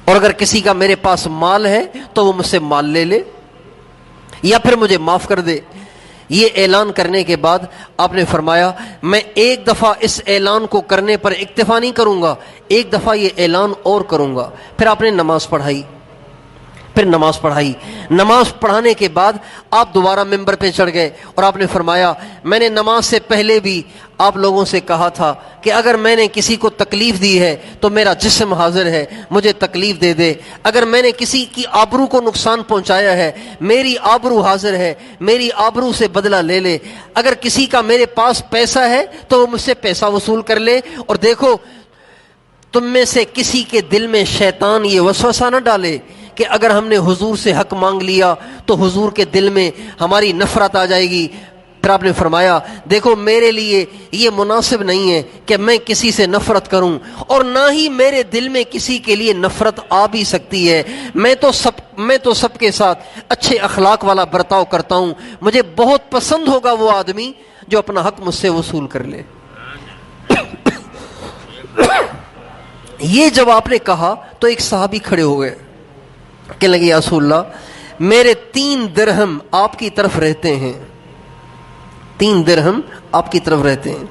اور اگر کسی کا میرے پاس مال ہے تو وہ مجھ سے مال لے لے یا پھر مجھے معاف کر دے۔ یہ اعلان کرنے کے بعد آپ نے فرمایا میں ایک دفعہ اس اعلان کو کرنے پر اکتفا نہیں کروں گا، ایک دفعہ یہ اعلان اور کروں گا۔ پھر آپ نے نماز پڑھائی، پھر نماز پڑھائی. نماز پڑھانے کے بعد آپ دوبارہ ممبر پہ چڑھ گئے اور آپ نے فرمایا میں نے نماز سے پہلے بھی آپ لوگوں سے کہا تھا کہ اگر میں نے کسی کو تکلیف دی ہے تو میرا جسم حاضر ہے, مجھے تکلیف دے دے. اگر میں نے کسی کی آبرو کو نقصان پہنچایا ہے, میری آبرو حاضر ہے, میری آبرو سے بدلہ لے لے. اگر کسی کا میرے پاس پیسہ ہے تو وہ مجھ سے پیسہ وصول کر لے. اور دیکھو تم میں سے کسی کے دل میں شیطان یہ وسوسہ نہ ڈالے کہ اگر ہم نے حضور سے حق مانگ لیا تو حضور کے دل میں ہماری نفرت آ جائے گی. پھر آپ نے فرمایا دیکھو میرے لیے یہ مناسب نہیں ہے کہ میں کسی سے نفرت کروں, اور نہ ہی میرے دل میں کسی کے لیے نفرت آ بھی سکتی ہے. میں تو سب کے ساتھ اچھے اخلاق والا برتاؤ کرتا ہوں. مجھے بہت پسند ہوگا وہ آدمی جو اپنا حق مجھ سے وصول کر لے. یہ جب آپ نے کہا تو ایک صحابی کھڑے ہو گئے, کہنے لگے یا رسول اللہ میرے 3 درہم آپ کی طرف رہتے ہیں, 3 درہم آپ کی طرف رہتے ہیں.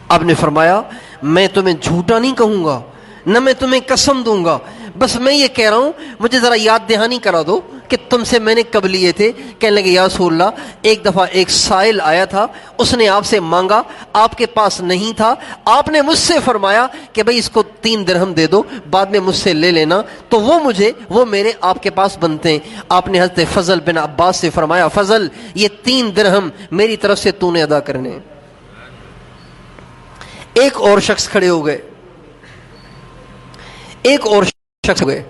آپ نے فرمایا میں تمہیں جھوٹا نہیں کہوں گا, نہ میں تمہیں قسم دوں گا, بس میں یہ کہہ رہا ہوں مجھے ذرا یاد دہانی کرا دو کہ تم سے میں نے کب لیے تھے. کہنے لگے یا رسول اللہ ایک دفعہ ایک سائل آیا تھا, اس نے آپ سے مانگا, آپ کے پاس نہیں تھا, آپ نے مجھ سے فرمایا کہ بھئی اس کو 3 درہم دے دو, بعد میں مجھ سے لے لینا, تو وہ میرے آپ کے پاس بنتے ہیں. آپ نے حضرت فضل بن عباس سے فرمایا فضل یہ 3 درہم میری طرف سے تو نے ادا کرنے. ایک اور شخص کھڑے ہو گئے, ایک اور شخص ہو گئے,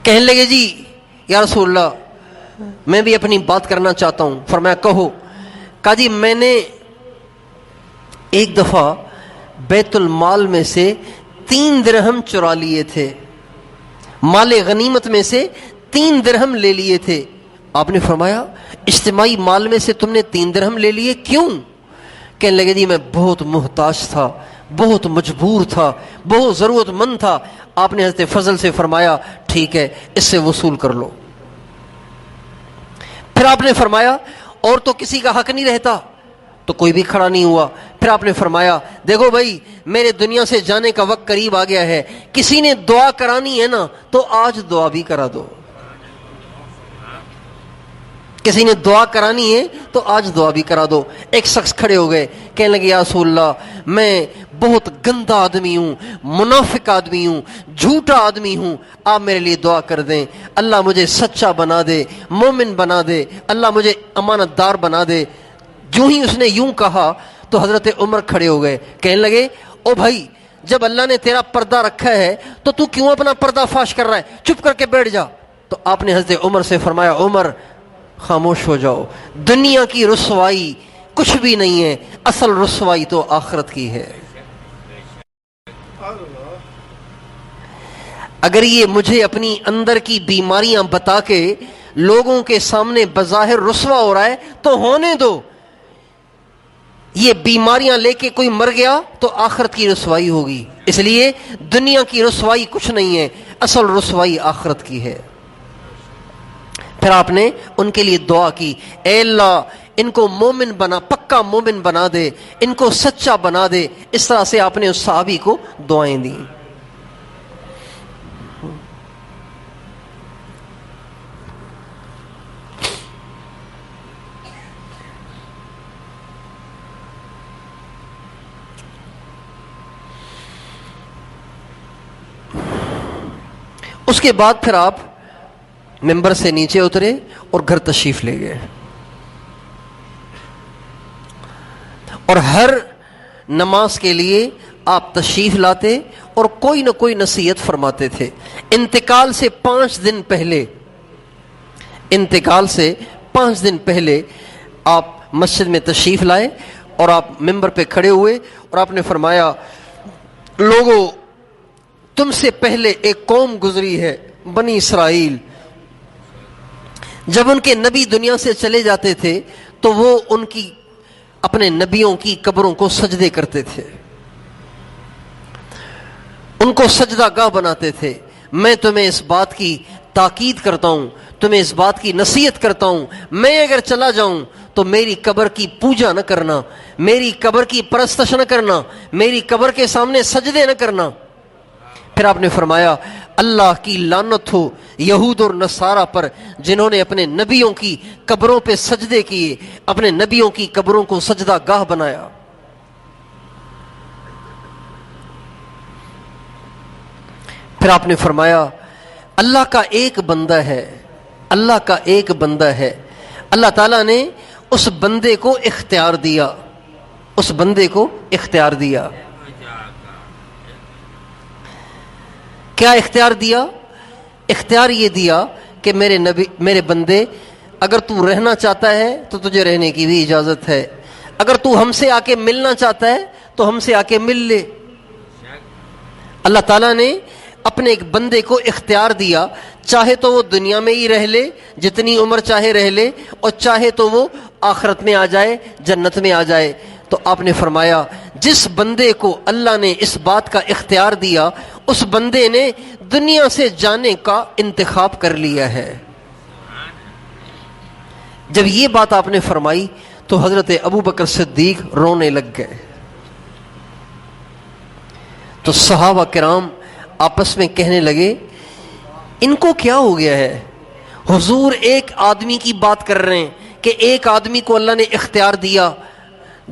کہنے لگے جی یا رسول اللہ میں بھی اپنی بات کرنا چاہتا ہوں. فرمایا کہو. کہا جی میں نے ایک دفعہ بیت المال میں سے 3 درہم چرا لیے تھے, مال غنیمت میں سے 3 درہم لے لیے تھے. آپ نے فرمایا اجتماعی مال میں سے تم نے 3 درہم لے لیے, کیوں؟ کہنے لگے جی میں بہت محتاج تھا, بہت مجبور تھا, بہت ضرورت مند تھا. آپ نے حضرت فضل سے فرمایا ٹھیک ہے اس سے وصول کر لو. پھر آپ نے فرمایا اور تو کسی کا حق نہیں رہتا, تو کوئی بھی کھڑا نہیں ہوا. پھر آپ نے فرمایا دیکھو بھائی میرے دنیا سے جانے کا وقت قریب آ گیا ہے, کسی نے دعا کرانی ہے نا تو آج دعا بھی کرا دو, کسی نے دعا کرانی ہے تو آج دعا بھی کرا دو. ایک شخص کھڑے ہو گئے, کہنے لگے یا رسول اللہ میں بہت گندا آدمی ہوں, منافق آدمی ہوں, جھوٹا آدمی ہوں, آپ میرے لیے دعا کر دیں, اللہ مجھے سچا بنا دے, مومن بنا دے, اللہ مجھے امانت دار بنا دے. جو ہی اس نے یوں کہا تو حضرت عمر کھڑے ہو گئے, کہنے لگے او بھائی جب اللہ نے تیرا پردہ رکھا ہے تو کیوں اپنا پردہ فاش کر رہا ہے, چپ کر کے بیٹھ جا. تو آپ نے حضرت عمر سے فرمایا عمر خاموش ہو جاؤ, دنیا کی رسوائی کچھ بھی نہیں ہے, اصل رسوائی تو آخرت کی ہے. اگر یہ مجھے اپنی اندر کی بیماریاں بتا کے لوگوں کے سامنے بظاہر رسوا ہو رہا ہے تو ہونے دو, یہ بیماریاں لے کے کوئی مر گیا تو آخرت کی رسوائی ہوگی. اس لیے دنیا کی رسوائی کچھ نہیں ہے, اصل رسوائی آخرت کی ہے. پھر آپ نے ان کے لیے دعا کی, اے اللہ ان کو مومن بنا, پکا مومن بنا دے, ان کو سچا بنا دے. اس طرح سے آپ نے اس صحابی کو دعائیں دیں. اس کے بعد پھر آپ ممبر سے نیچے اترے اور گھر تشریف لے گئے, اور ہر نماز کے لیے آپ تشریف لاتے اور کوئی نہ کوئی نصیحت فرماتے تھے. انتقال سے 5 دن پہلے آپ مسجد میں تشریف لائے اور آپ ممبر پہ کھڑے ہوئے اور آپ نے فرمایا لوگوں تم سے پہلے ایک قوم گزری ہے, بنی اسرائیل. جب ان کے نبی دنیا سے چلے جاتے تھے تو وہ ان کی اپنے نبیوں کی قبروں کو سجدے کرتے تھے, ان کو سجدہ گاہ بناتے تھے. میں تمہیں اس بات کی تاکید کرتا ہوں, تمہیں اس بات کی نصیحت کرتا ہوں, میں اگر چلا جاؤں تو میری قبر کی پوجا نہ کرنا, میری قبر کی پرستش نہ کرنا, میری قبر کے سامنے سجدے نہ کرنا. پھر آپ نے فرمایا اللہ کی لعنت ہو یہود اور نصارہ پر جنہوں نے اپنے نبیوں کی قبروں پہ سجدے کیے، اپنے نبیوں کی قبروں کو سجدہ گاہ بنایا۔ پھر آپ نے فرمایا اللہ کا ایک بندہ ہے، اللہ کا ایک بندہ ہے، اللہ تعالیٰ نے اس بندے کو اختیار دیا، اس بندے کو اختیار دیا۔ کیا اختیار دیا؟ اختیار یہ دیا کہ میرے بندے، اگر تو رہنا چاہتا ہے تو تجھے رہنے کی بھی اجازت ہے، اگر تو ہم سے آ کے ملنا چاہتا ہے تو ہم سے آ کے مل لے۔ اللہ تعالیٰ نے اپنے ایک بندے کو اختیار دیا، چاہے تو وہ دنیا میں ہی رہ لے، جتنی عمر چاہے رہ لے، اور چاہے تو وہ آخرت میں آ جائے، جنت میں آ جائے۔ تو آپ نے فرمایا جس بندے کو اللہ نے اس بات کا اختیار دیا، اس بندے نے دنیا سے جانے کا انتخاب کر لیا ہے۔ جب یہ بات آپ نے فرمائی تو حضرت ابو بکر صدیق رونے لگ گئے۔ تو صحابہ کرام آپس میں کہنے لگے ان کو کیا ہو گیا ہے؟ حضور ایک آدمی کی بات کر رہے ہیں کہ ایک آدمی کو اللہ نے اختیار دیا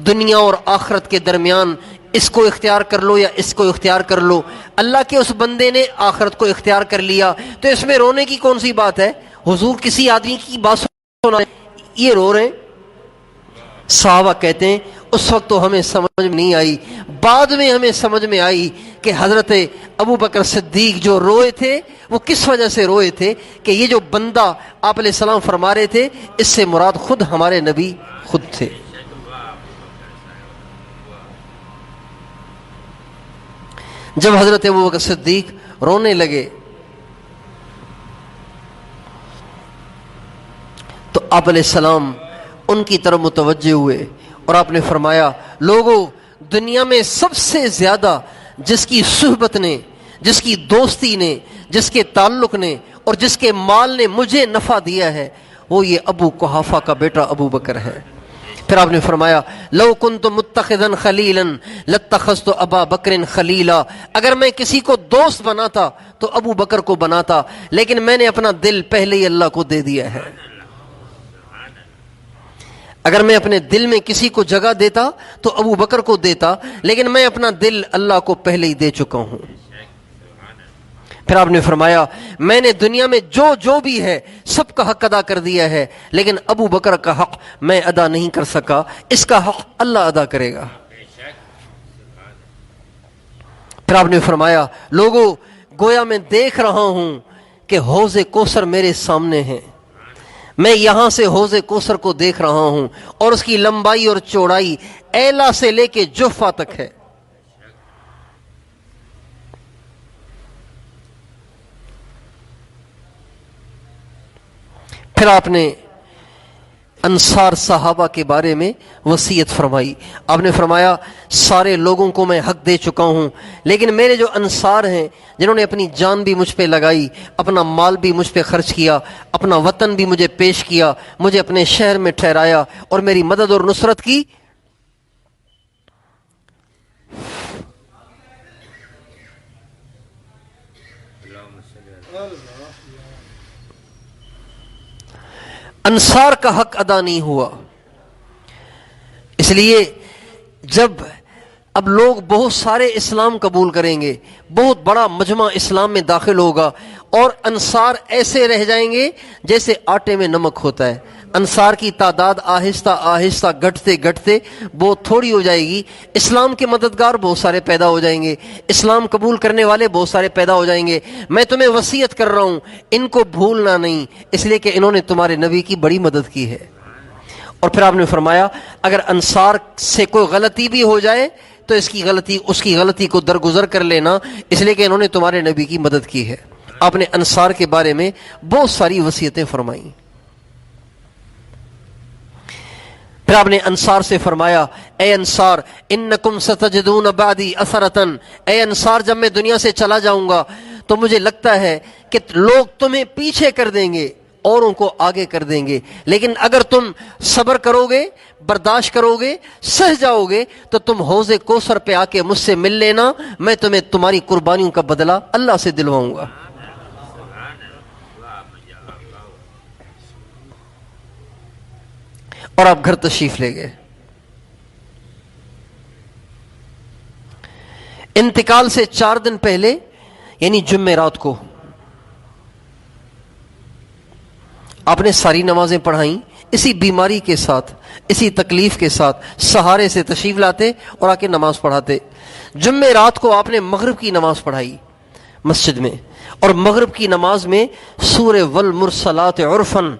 دنیا اور آخرت کے درمیان، اس کو اختیار کر لو یا اس کو اختیار کر لو۔ اللہ کے اس بندے نے آخرت کو اختیار کر لیا، تو اس میں رونے کی کون سی بات ہے؟ حضور کسی آدمی کی بات سنا یہ رو رہے ہیں۔ صحابہ کہتے ہیں اس وقت تو ہمیں سمجھ میں نہیں آئی، بعد میں ہمیں سمجھ میں آئی کہ حضرت ابو بکر صدیق جو روئے تھے وہ کس وجہ سے روئے تھے کہ یہ جو بندہ آپ علیہ السلام فرما رہے تھے اس سے مراد خود ہمارے نبی خود تھے۔ جب حضرت ابو بکر صدیق رونے لگے تو آپ علیہ السلام ان کی طرف متوجہ ہوئے اور آپ نے فرمایا لوگوں، دنیا میں سب سے زیادہ جس کی صحبت نے، جس کی دوستی نے، جس کے تعلق نے اور جس کے مال نے مجھے نفع دیا ہے وہ یہ ابو قحافہ کا بیٹا ابو بکر ہے۔ پھر آپ نے فرمایا لو کنت متخذا خلیلا لاتخذت ابا بکر خلیلا، اگر میں کسی کو دوست بناتا تو ابو بکر کو بناتا، لیکن میں نے اپنا دل پہلے ہی اللہ کو دے دیا ہے۔ اگر میں اپنے دل میں کسی کو جگہ دیتا تو ابو بکر کو دیتا، لیکن میں اپنا دل اللہ کو پہلے ہی دے چکا ہوں۔ پھر آپ نے فرمایا میں نے دنیا میں جو جو بھی ہے سب کا حق ادا کر دیا ہے، لیکن ابو بکر کا حق میں ادا نہیں کر سکا، اس کا حق اللہ ادا کرے گا۔ پھر آپ نے فرمایا لوگوں، گویا میں دیکھ رہا ہوں کہ حوض کوثر میرے سامنے ہے، میں یہاں سے حوض کوثر کو دیکھ رہا ہوں اور اس کی لمبائی اور چوڑائی ایلا سے لے کے جفا تک ہے۔ پھر آپ نے انصار صحابہ کے بارے میں وصیت فرمائی۔ آپ نے فرمایا سارے لوگوں کو میں حق دے چکا ہوں، لیکن میرے جو انصار ہیں جنہوں نے اپنی جان بھی مجھ پہ لگائی، اپنا مال بھی مجھ پہ خرچ کیا، اپنا وطن بھی مجھے پیش کیا، مجھے اپنے شہر میں ٹھہرایا اور میری مدد اور نصرت کی، انصار کا حق ادا نہیں ہوا۔ اس لیے جب اب لوگ بہت سارے اسلام قبول کریں گے، بہت بڑا مجمع اسلام میں داخل ہوگا اور انصار ایسے رہ جائیں گے جیسے آٹے میں نمک ہوتا ہے، انصار کی تعداد آہستہ آہستہ گھٹتے گھٹتے بہت تھوڑی ہو جائے گی، اسلام کے مددگار بہت سارے پیدا ہو جائیں گے، اسلام قبول کرنے والے بہت سارے پیدا ہو جائیں گے۔ میں تمہیں وصیت کر رہا ہوں ان کو بھولنا نہیں، اس لیے کہ انہوں نے تمہارے نبی کی بڑی مدد کی ہے۔ اور پھر آپ نے فرمایا اگر انصار سے کوئی غلطی بھی ہو جائے تو اس کی غلطی کو درگزر کر لینا، اس لیے کہ انہوں نے تمہارے نبی کی مدد کی ہے۔ آپ نے انصار کے بارے میں بہت ساری وصیتیں فرمائیں۔ پھر آپ نے انصار سے فرمایا اے انصار انکم ستجدون بعدی اثرتن، اے انصار جب میں دنیا سے چلا جاؤں گا تو مجھے لگتا ہے کہ لوگ تمہیں پیچھے کر دیں گے اوروں کو آگے کر دیں گے، لیکن اگر تم صبر کرو گے، برداشت کرو گے، سہ جاؤ گے، تو تم حوض کوثر پہ آ کے مجھ سے مل لینا، میں تمہیں تمہاری قربانیوں کا بدلہ اللہ سے دلواؤں گا۔ اور آپ گھر تشریف لے گئے۔ انتقال سے 4 دن پہلے یعنی جمعرات کو آپ نے ساری نمازیں پڑھائیں، اسی بیماری کے ساتھ، اسی تکلیف کے ساتھ سہارے سے تشریف لاتے اور آ کے نماز پڑھاتے۔ جمعرات کو آپ نے مغرب کی نماز پڑھائی مسجد میں، اور مغرب کی نماز میں سورہ والمرسلات عرفاً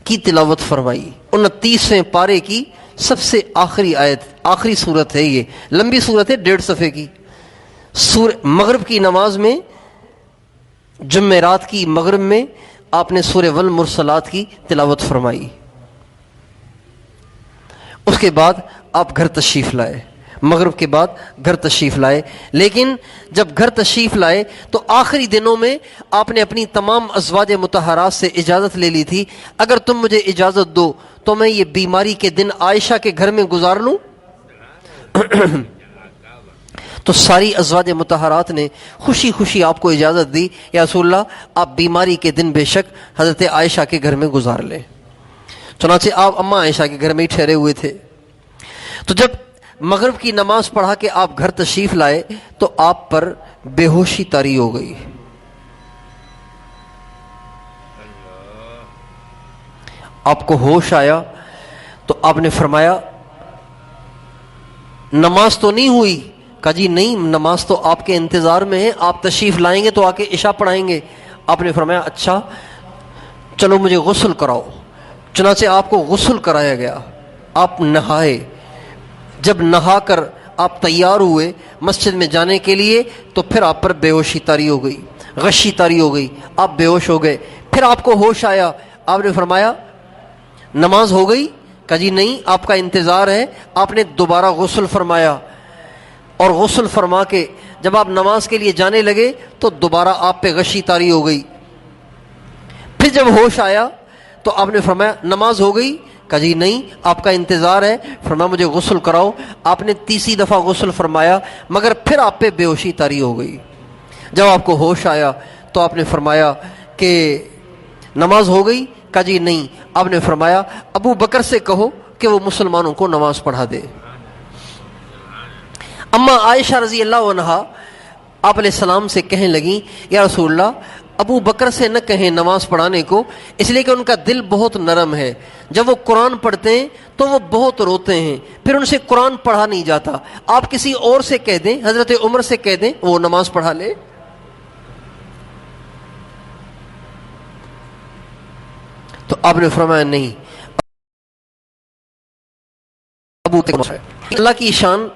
کی تلاوت فرمائی۔ 29ویں پارے کی سب سے آخری آیت، آخری صورت ہے، یہ لمبی صورت ہے، 1.5 صفحے کی۔ مغرب کی نماز میں، جمعرات کی مغرب میں آپ نے سورہ والمرسلات کی تلاوت فرمائی۔ اس کے بعد آپ گھر تشریف لائے، مغرب کے بعد گھر تشریف لائے، لیکن جب گھر تشریف لائے تو آخری دنوں میں آپ نے اپنی تمام ازواج مطہرات سے اجازت لے لی تھی، اگر تم مجھے اجازت دو تو میں یہ بیماری کے دن عائشہ کے گھر میں گزار لوں۔ تو ساری ازواج مطہرات نے خوشی خوشی آپ کو اجازت دی، یا رسول اللہ آپ بیماری کے دن بے شک حضرت عائشہ کے گھر میں گزار لیں۔ چنانچہ آپ اماں عائشہ کے گھر میں ہی ٹھہرے ہوئے تھے۔ تو جب مغرب کی نماز پڑھا کے آپ گھر تشریف لائے تو آپ پر بے ہوشی طاری ہو گئی۔ آپ کو ہوش آیا تو آپ نے فرمایا نماز تو نہیں ہوئی؟ کہا جی نہیں، نماز تو آپ کے انتظار میں ہے، آپ تشریف لائیں گے تو آ کے عشاء پڑھائیں گے۔ آپ نے فرمایا اچھا چلو مجھے غسل کراؤ۔ چنانچہ آپ کو غسل کرایا گیا، آپ نہائے۔ جب نہا کر آپ تیار ہوئے مسجد میں جانے کے لیے تو پھر آپ پر بے ہوشی طاری ہو گئی، غشی طاری ہو گئی، آپ بے ہوش ہو گئے۔ پھر آپ کو ہوش آیا، آپ نے فرمایا نماز ہو گئی؟ کہا جی نہیں، آپ کا انتظار ہے۔ آپ نے دوبارہ غسل فرمایا، اور غسل فرما کے جب آپ نماز کے لیے جانے لگے تو دوبارہ آپ پہ غشی طاری ہو گئی۔ پھر جب ہوش آیا تو آپ نے فرمایا نماز ہو گئی؟ کہا جی نہیں، آپ کا انتظار ہے۔ فرمایا مجھے غسل کراؤ۔ آپ نے تیسری دفعہ غسل فرمایا، مگر پھر آپ پہ بے ہوشی طاری ہو گئی۔ جب آپ کو ہوش آیا تو آپ نے فرمایا کہ نماز ہو گئی؟ کہا جی نہیں۔ آپ نے فرمایا ابو بکر سے کہو کہ وہ مسلمانوں کو نماز پڑھا دے۔ اما عائشہ رضی اللہ عنہا آپ علیہ السلام سے کہنے لگیں یا رسول اللہ ابو بکر سے نہ کہیں نماز پڑھانے کو، اس لیے کہ ان کا دل بہت نرم ہے، جب وہ قرآن پڑھتے ہیں تو وہ بہت روتے ہیں، پھر ان سے قرآن پڑھا نہیں جاتا۔ آپ کسی اور سے کہہ دیں، حضرت عمر سے کہہ دیں وہ نماز پڑھا لے۔ تو آپ نے فرمایا نہیں، ابو اللہ کی شان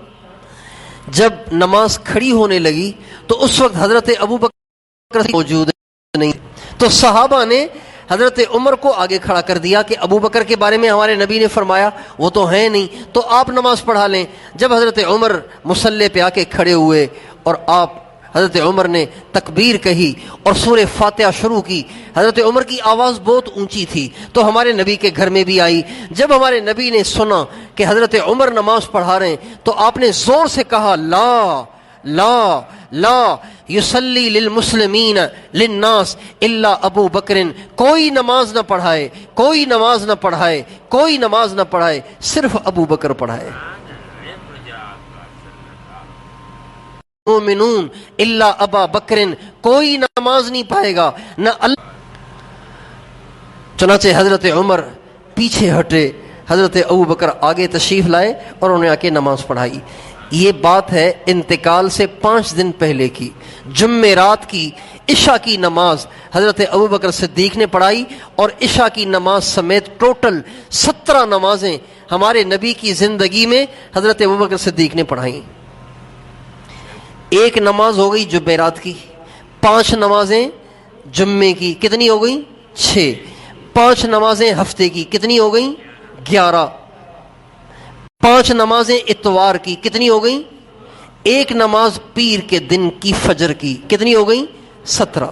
جب نماز کھڑی ہونے لگی تو اس وقت حضرت ابو بکر موجود نہیں، تو صحابہ نے حضرت عمر کو آگے کھڑا کر دیا کہ ابو بکر کے بارے میں ہمارے نبی نے فرمایا وہ تو ہیں نہیں، تو آپ نماز پڑھا لیں۔ جب حضرت عمر مصلی پہ آ کے کھڑے ہوئے اور آپ حضرت عمر نے تکبیر کہی اور سورہ فاتحہ شروع کی، حضرت عمر کی آواز بہت اونچی تھی تو ہمارے نبی کے گھر میں بھی آئی۔ جب ہمارے نبی نے سنا کہ حضرت عمر نماز پڑھا رہے ہیں تو آپ نے زور سے کہا لا لا لا یصلی للمسلمین للناس الا ابو بکر، کوئی نماز نہ پڑھائے، کوئی نماز نہ پڑھائے، کوئی نماز نہ پڑھائے، صرف ابو بکر پڑھائے۔ مومنون الا ابا بکر، کوئی نماز نہیں پائے گا نہ اللہ۔ چنانچہ حضرت عمر پیچھے ہٹے، حضرت ابو بکر آگے تشریف لائے اور انہیں آ کے نماز پڑھائی۔ یہ بات ہے انتقال سے 5 دن پہلے کی، جمعرات کی عشاء کی نماز حضرت ابو بکر صدیق نے پڑھائی، اور عشاء کی نماز سمیت ٹوٹل 17 نمازیں ہمارے نبی کی زندگی میں حضرت ابو بکر صدیق نے پڑھائیں۔ ایک نماز ہو گئی جمعرات کی، 5 نمازیں جمعے کی کتنی ہو گئیں؟ 6۔ 5 نمازیں ہفتے کی کتنی ہو گئیں؟ 11۔ 5 نمازیں اتوار کی کتنی ہو گئیں؟ ایک نماز پیر کے دن کی فجر کی کتنی ہو گئیں؟ 17۔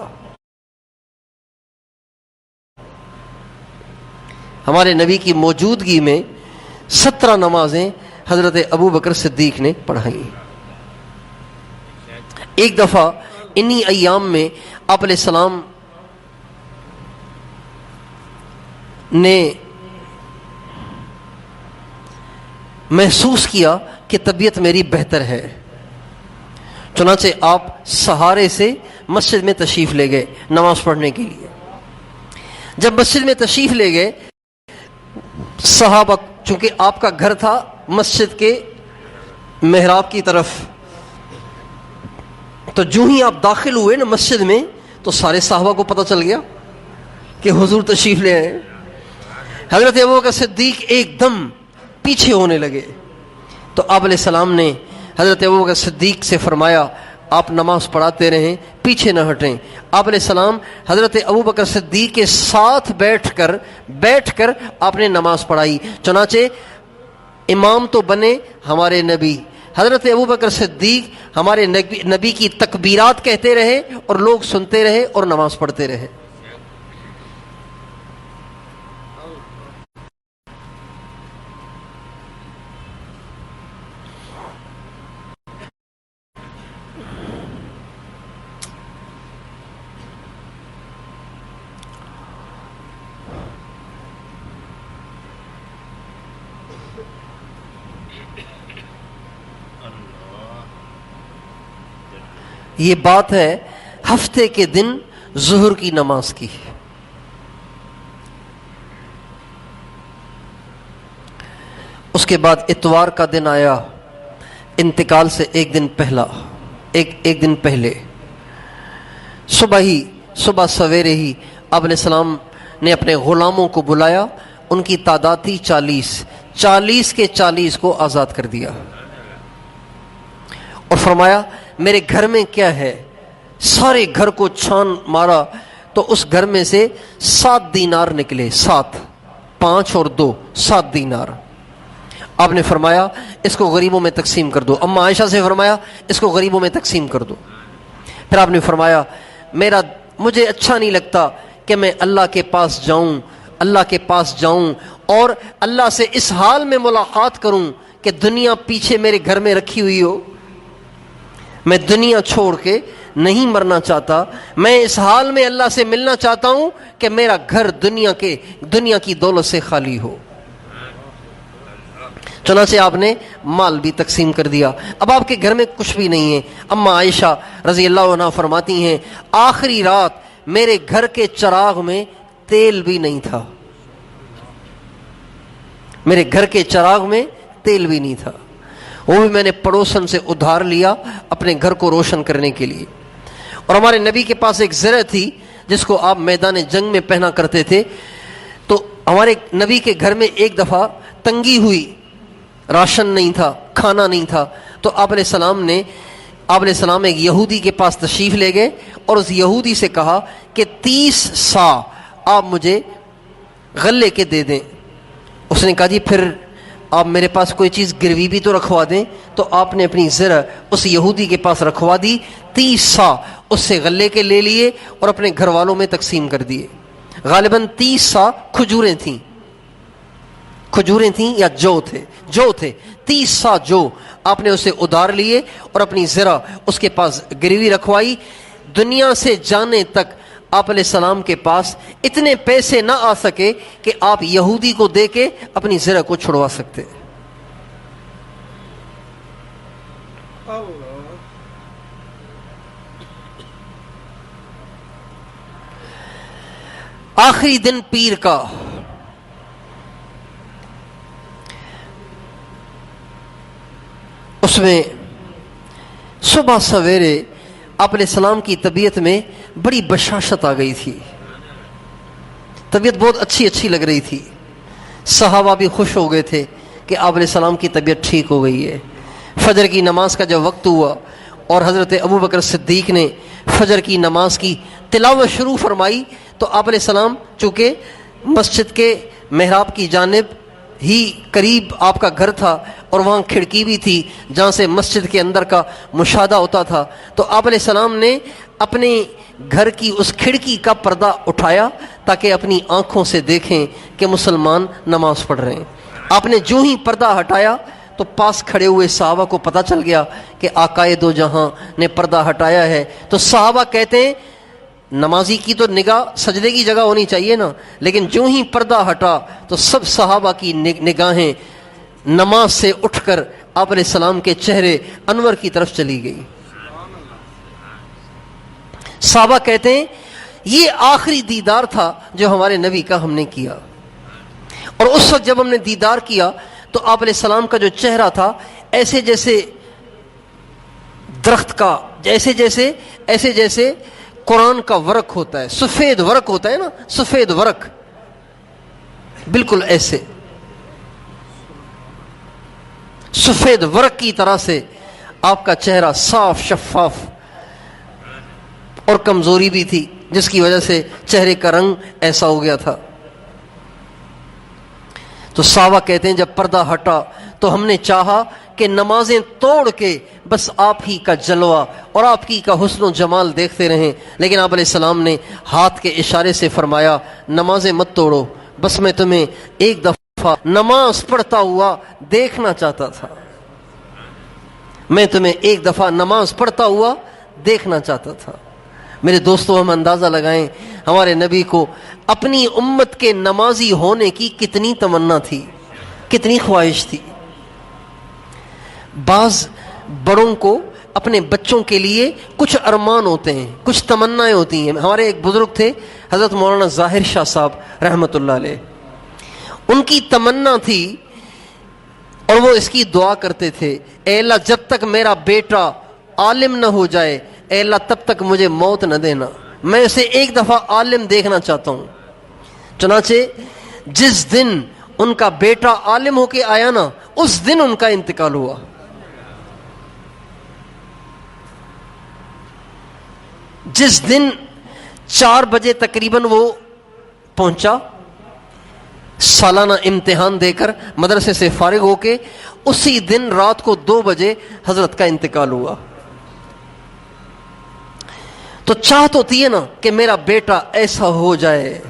ہمارے نبی کی موجودگی میں 17 نمازیں حضرت ابو بکر صدیق نے پڑھائیں۔ ایک دفعہ انہی ایام میں آپ علیہ السلام نے محسوس کیا کہ طبیعت میری بہتر ہے، چنانچہ آپ سہارے سے مسجد میں تشریف لے گئے نماز پڑھنے کے لیے۔ جب مسجد میں تشریف لے گئے، صحابہ، چونکہ آپ کا گھر تھا مسجد کے محراب کی طرف، تو جو ہی آپ داخل ہوئے نا مسجد میں تو سارے صحابہ کو پتہ چل گیا کہ حضور تشریف لے آئے۔ حضرت ابوبکر صدیق ایک دم پیچھے ہونے لگے تو آپ علیہ السلام نے حضرت ابوبکر صدیق سے فرمایا آپ نماز پڑھاتے رہیں، پیچھے نہ ہٹیں۔ آپ علیہ السلام حضرت ابوبکر صدیق کے ساتھ بیٹھ کر آپ نے نماز پڑھائی، چنانچہ امام تو بنے ہمارے نبی، حضرت ابوبکر صدیق ہمارے نبی کی تکبیرات کہتے رہے اور لوگ سنتے رہے اور نماز پڑھتے رہے۔ یہ بات ہے ہفتے کے دن ظہر کی نماز کی۔ اس کے بعد اتوار کا دن آیا، انتقال سے ایک دن پہلے صبح سویرے ہی آپ علیہ السلام نے اپنے غلاموں کو بلایا، ان کی تعداد تھی 40 کے 40 کو آزاد کر دیا اور فرمایا میرے گھر میں کیا ہے؟ سارے گھر کو چھان مارا تو اس گھر میں سے 7 دینار نکلے، 5 اور 2 7 دینار۔ آپ نے فرمایا اس کو غریبوں میں تقسیم کر دو۔ اما عائشہ سے فرمایا اس کو غریبوں میں تقسیم کر دو۔ پھر آپ نے فرمایا مجھے اچھا نہیں لگتا کہ میں اللہ کے پاس جاؤں اور اللہ سے اس حال میں ملاقات کروں کہ دنیا پیچھے میرے گھر میں رکھی ہوئی ہو۔ میں دنیا چھوڑ کے نہیں مرنا چاہتا، میں اس حال میں اللہ سے ملنا چاہتا ہوں کہ میرا گھر دنیا کی دولت سے خالی ہو۔ چنانچہ آپ نے مال بھی تقسیم کر دیا۔ اب آپ کے گھر میں کچھ بھی نہیں ہے۔ اما عائشہ رضی اللہ عنہا فرماتی ہیں آخری رات میرے گھر کے چراغ میں تیل بھی نہیں تھا، میرے گھر کے چراغ میں تیل بھی نہیں تھا، وہ بھی میں نے پڑوسن سے ادھار لیا اپنے گھر کو روشن کرنے کے لیے۔ اور ہمارے نبی کے پاس ایک زرہ تھی جس کو آپ میدان جنگ میں پہنا کرتے تھے، تو ہمارے نبی کے گھر میں ایک دفعہ تنگی ہوئی، راشن نہیں تھا، کھانا نہیں تھا، تو آپ علیہ السلام ایک یہودی کے پاس تشریف لے گئے اور اس یہودی سے کہا کہ 30 سا آپ مجھے غلے کے دے دیں۔ اس نے کہا جی پھر آپ میرے پاس کوئی چیز گروی بھی تو رکھوا دیں، تو آپ نے اپنی زرہ اس یہودی کے پاس رکھوا دی، 30 سا اس سے غلے کے لے لیے اور اپنے گھر والوں میں تقسیم کر دیے۔ غالباً 30 سا کھجوریں تھیں یا جو تھے 30 سا جو آپ نے اسے ادھار لیے اور اپنی زرہ اس کے پاس گروی رکھوائی۔ دنیا سے جانے تک آپ علیہ السلام کے پاس اتنے پیسے نہ آ سکے کہ آپ یہودی کو دے کے اپنی زرہ کو چھڑوا سکتے۔ آخری دن پیر کا، اس میں صبح سویرے آپ علیہ السلام کی طبیعت میں بڑی بشاشت آ گئی تھی، طبیعت بہت اچھی لگ رہی تھی، صحابہ بھی خوش ہو گئے تھے کہ آپ علیہ السلام کی طبیعت ٹھیک ہو گئی ہے۔ فجر کی نماز کا جب وقت ہوا اور حضرت ابوبکر صدیق نے فجر کی نماز کی تلاوت شروع فرمائی تو آپ علیہ السلام چونکہ مسجد کے محراب کی جانب ہی قریب آپ کا گھر تھا اور وہاں کھڑکی بھی تھی جہاں سے مسجد کے اندر کا مشاہدہ ہوتا تھا، تو آپ علیہ السلام نے اپنے گھر کی اس کھڑکی کا پردہ اٹھایا تاکہ اپنی آنکھوں سے دیکھیں کہ مسلمان نماز پڑھ رہے ہیں۔ آپ نے جو ہی پردہ ہٹایا تو پاس کھڑے ہوئے صحابہ کو پتہ چل گیا کہ آقائے دو جہاں نے پردہ ہٹایا ہے۔ تو صحابہ کہتے ہیں نمازی کی تو نگاہ سجدے کی جگہ ہونی چاہیے نا، لیکن جو ہی پردہ ہٹا تو سب صحابہ کی نگاہیں نماز سے اٹھ کر آپ علیہ السلام کے چہرے انور کی طرف چلی گئی۔ صحابہ کہتے ہیں یہ آخری دیدار تھا جو ہمارے نبی کا ہم نے کیا، اور اس وقت جب ہم نے دیدار کیا تو آپ علیہ السلام کا جو چہرہ تھا ایسے جیسے درخت کا، ایسے جیسے قرآن کا ورق ہوتا ہے، سفید ورق ہوتا ہے نا، سفید ورق، بالکل ایسے سفید ورق کی طرح سے آپ کا چہرہ صاف شفاف، اور کمزوری بھی تھی جس کی وجہ سے چہرے کا رنگ ایسا ہو گیا تھا۔ تو صحابہ کہتے ہیں جب پردہ ہٹا تو ہم نے چاہا کہ نمازیں توڑ کے بس آپ ہی کا جلوہ اور آپ ہی کا حسن و جمال دیکھتے رہیں، لیکن آپ علیہ السلام نے ہاتھ کے اشارے سے فرمایا نمازیں مت توڑو، بس میں تمہیں ایک دفعہ نماز پڑھتا ہوا دیکھنا چاہتا تھا، میں تمہیں ایک دفعہ نماز پڑھتا ہوا دیکھنا چاہتا تھا۔ میرے دوستو، ہم اندازہ لگائیں ہمارے نبی کو اپنی امت کے نمازی ہونے کی کتنی تمنا تھی، کتنی خواہش تھی۔ بعض بڑوں کو اپنے بچوں کے لیے کچھ ارمان ہوتے ہیں، کچھ تمنائیں ہوتی ہیں۔ ہمارے ایک بزرگ تھے حضرت مولانا ظاہر شاہ صاحب رحمۃ اللہ علیہ، ان کی تمنا تھی اور وہ اس کی دعا کرتے تھے، اے اللہ جب تک میرا بیٹا عالم نہ ہو جائے، اے اللہ تب تک مجھے موت نہ دینا، میں اسے ایک دفعہ عالم دیکھنا چاہتا ہوں۔ چنانچہ جس دن ان کا بیٹا عالم ہو کے آیا نا، اس دن ان کا انتقال ہوا۔ جس دن 4 بجے تقریباً وہ پہنچا سالانہ امتحان دے کر مدرسے سے فارغ ہو کے، اسی دن رات کو 2 بجے حضرت کا انتقال ہوا۔ تو چاہت ہوتی ہے نا کہ میرا بیٹا ایسا ہو جائے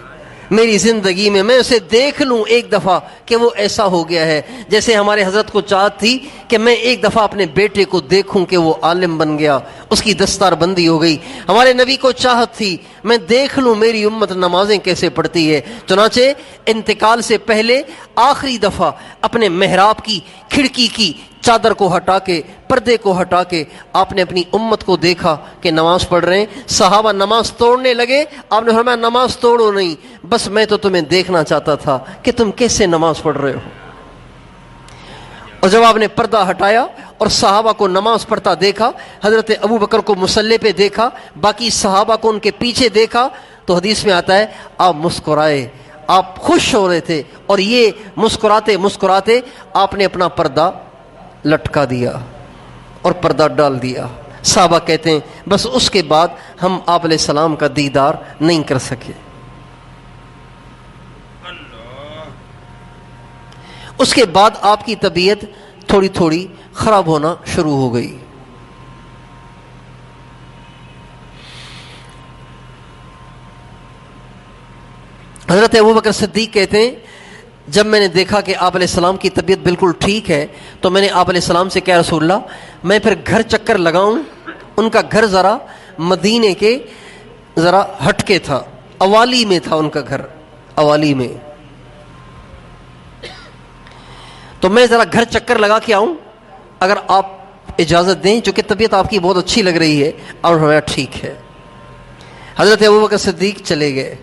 میری زندگی میں اسے دیکھ لوں ایک دفعہ کہ وہ ایسا ہو گیا ہے، جیسے ہمارے حضرت کو چاہت تھی کہ میں ایک دفعہ اپنے بیٹے کو دیکھوں کہ وہ عالم بن گیا، اس کی دستار بندی ہو گئی۔ ہمارے نبی کو چاہت تھی میں دیکھ لوں میری امت نمازیں کیسے پڑھتی ہے۔ چنانچہ انتقال سے پہلے آخری دفعہ اپنے محراب کی کھڑکی کی چادر کو ہٹا کے، پردے کو ہٹا کے آپ نے اپنی امت کو دیکھا کہ نماز پڑھ رہے ہیں۔ صحابہ نماز توڑنے لگے، آپ نے فرمایا نماز توڑو نہیں، بس میں تو تمہیں دیکھنا چاہتا تھا کہ تم کیسے نماز پڑھ رہے ہو۔ اور جب آپ نے پردہ ہٹایا اور صحابہ کو نماز پڑھتا دیکھا، حضرت ابو بکر کو مصلی پہ دیکھا، باقی صحابہ کو ان کے پیچھے دیکھا، تو حدیث میں آتا ہے آپ مسکرائے، آپ خوش ہو رہے تھے، اور یہ مسکراتے مسکراتے آپ نے اپنا پردہ لٹکا دیا اور پردہ ڈال دیا۔ صحابہ کہتے ہیں بس اس کے بعد ہم آپ علیہ السلام کا دیدار نہیں کر سکے۔ اس کے بعد آپ کی طبیعت تھوڑی تھوڑی خراب ہونا شروع ہو گئی۔ حضرت ابوبکر صدیق کہتے ہیں جب میں نے دیکھا کہ آپ علیہ السلام کی طبیعت بالکل ٹھیک ہے تو میں نے آپ علیہ السلام سے کہا رسول اللہ میں پھر گھر چکر لگاؤں۔ ان کا گھر ذرا مدینے کے ذرا ہٹ کے تھا، اوالی میں تھا ان کا گھر، اوالی میں، تو میں ذرا گھر چکر لگا کے آؤں اگر آپ اجازت دیں، چونکہ طبیعت آپ کی بہت اچھی لگ رہی ہے۔ اور ہمارا ٹھیک ہے۔ حضرت ابوبکر صدیق چلے گئے،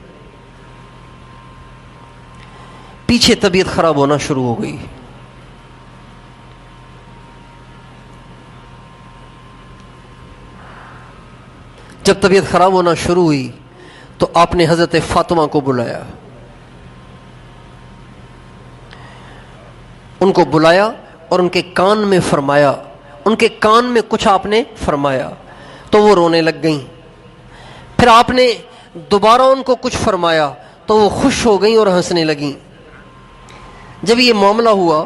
پیچھے طبیعت خراب ہونا شروع ہو گئی۔ جب طبیعت خراب ہونا شروع ہوئی تو آپ نے حضرت فاطمہ کو بلایا، ان کو بلایا اور ان کے کان میں فرمایا، ان کے کان میں کچھ آپ نے فرمایا تو وہ رونے لگ گئیں۔ پھر آپ نے دوبارہ ان کو کچھ فرمایا تو وہ خوش ہو گئیں اور ہنسنے لگیں۔ جب یہ معاملہ ہوا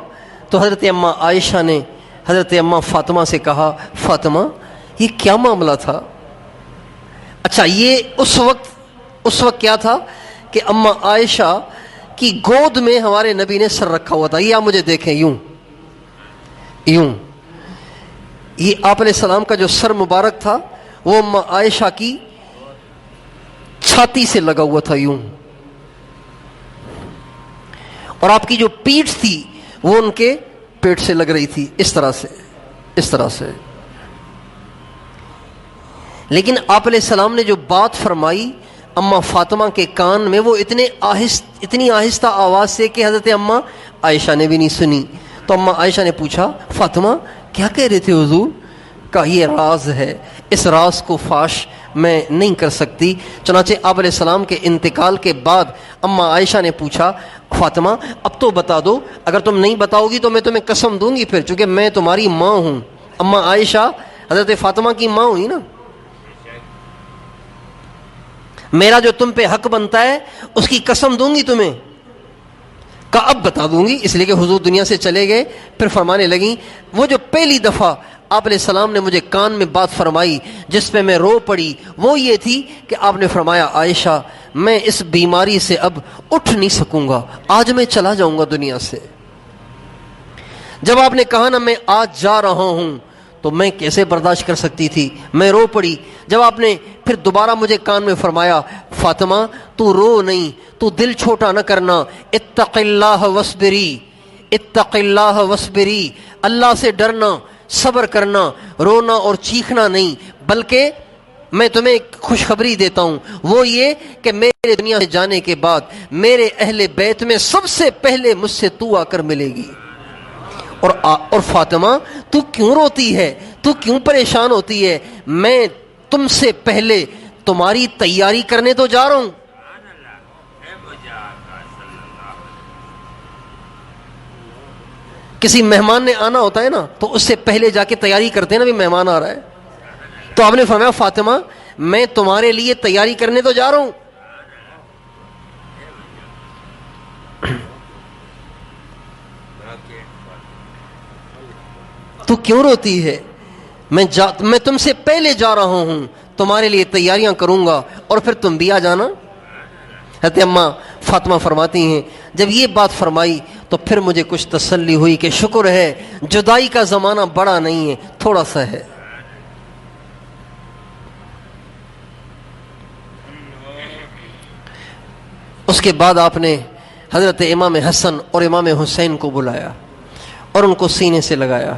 تو حضرت اماں عائشہ نے حضرت اماں فاطمہ سے کہا فاطمہ یہ کیا معاملہ تھا؟ اچھا یہ اس وقت کیا تھا کہ اماں عائشہ کی گود میں ہمارے نبی نے سر رکھا ہوا تھا. یہ آپ مجھے دیکھیں یوں یہ آپ علیہ السلام کا جو سر مبارک تھا وہ اماں عائشہ کی چھاتی سے لگا ہوا تھا یوں, اور آپ کی جو پیٹھ تھی وہ ان کے پیٹ سے لگ رہی تھی اس طرح سے. لیکن آپ علیہ السلام نے جو بات فرمائی اماں فاطمہ کے کان میں وہ اتنی آہستہ آواز سے کہ حضرت اماں عائشہ نے بھی نہیں سنی. تو اماں عائشہ نے پوچھا فاطمہ کیا کہہ رہے تھے حضور؟ کہا یہ راز ہے, اس راز کو فاش میں نہیں کر سکتی. چنانچہ آپ علیہ السلام کے انتقال کے بعد اماں عائشہ نے پوچھا فاطمہ اب تو بتا دو, اگر تم نہیں بتاؤ گی تو میں تمہیں قسم دوں گی پھر, چونکہ میں تمہاری ماں ہوں. اماں عائشہ حضرت فاطمہ کی ماں ہوئی نا, میرا جو تم پہ حق بنتا ہے اس کی قسم دوں گی تمہیں. کہا اب بتا دوں گی, اس لیے کہ حضور دنیا سے چلے گئے. پھر فرمانے لگیں وہ جو پہلی دفعہ آپ علیہ السلام نے مجھے کان میں بات فرمائی جس پہ میں رو پڑی وہ یہ تھی کہ آپ نے فرمایا عائشہ میں اس بیماری سے اب اٹھ نہیں سکوں گا, آج میں چلا جاؤں گا دنیا سے. جب آپ نے کہا نا میں آج جا رہا ہوں تو میں کیسے برداشت کر سکتی تھی, میں رو پڑی. جب آپ نے پھر دوبارہ مجھے کان میں فرمایا فاطمہ تو رو نہیں, تو دل چھوٹا نہ کرنا, اتق اللہ وصبری, اللہ سے ڈرنا, صبر کرنا, رونا اور چیخنا نہیں, بلکہ میں تمہیں خوشخبری دیتا ہوں وہ یہ کہ میرے دنیا سے جانے کے بعد میرے اہل بیت میں سب سے پہلے مجھ سے تو آ کر ملے گی. اور فاطمہ تو کیوں روتی ہے, تو کیوں پریشان ہوتی ہے؟ میں تم سے پہلے تمہاری تیاری کرنے تو جا رہا ہوں. کسی مہمان نے آنا ہوتا ہے نا تو اس سے پہلے جا کے تیاری کرتے ہیں نا, بھی مہمان آ رہا ہے. تو آپ نے فرمایا فاطمہ میں تمہارے لیے تیاری کرنے تو جا رہا ہوں. تو کیوں روتی ہے؟ میں تم سے پہلے جا رہا ہوں, تمہارے لیے تیاریاں کروں گا اور پھر تم بھی آ جانا. حضرت اماں فاطمہ فرماتی ہیں جب یہ بات فرمائی تو پھر مجھے کچھ تسلی ہوئی کہ شکر ہے جدائی کا زمانہ بڑا نہیں ہے, تھوڑا سا ہے. اس کے بعد آپ نے حضرت امام حسن اور امام حسین کو بلایا اور ان کو سینے سے لگایا.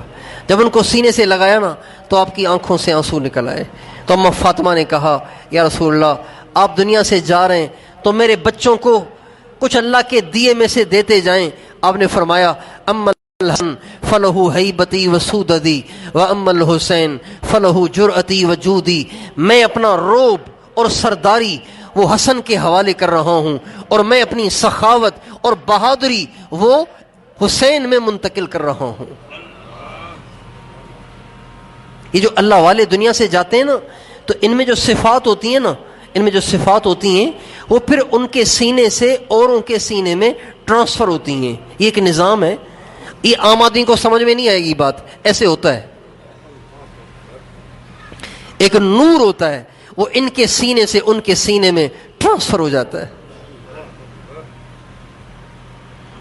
جب ان کو سینے سے لگایا نا تو آپ کی آنکھوں سے آنسو نکل آئے. تو اماں فاطمہ نے کہا یا رسول اللہ آپ دنیا سے جا رہے ہیں تو میرے بچوں کو کچھ اللہ کے دیے میں سے دیتے جائیں. آپ نے فرمایا اما الحسن فلہ ہیبتی وسوددی واما الحسین فلہ جرأتی وجودی, میں اپنا روب اور سرداری وہ حسن کے حوالے کر رہا ہوں اور میں اپنی سخاوت اور بہادری وہ حسین میں منتقل کر رہا ہوں. یہ جو اللہ والے دنیا سے جاتے ہیں نا تو ان میں جو صفات ہوتی ہیں وہ پھر ان کے سینے سے اوروں کے سینے میں ٹرانسفر ہوتی ہیں. یہ ایک نظام ہے, یہ عام آدمی کو سمجھ میں نہیں آئے گی بات, ایسے ہوتا ہے. ایک نور ہوتا ہے وہ ان کے سینے سے ان کے سینے میں ٹرانسفر ہو جاتا ہے.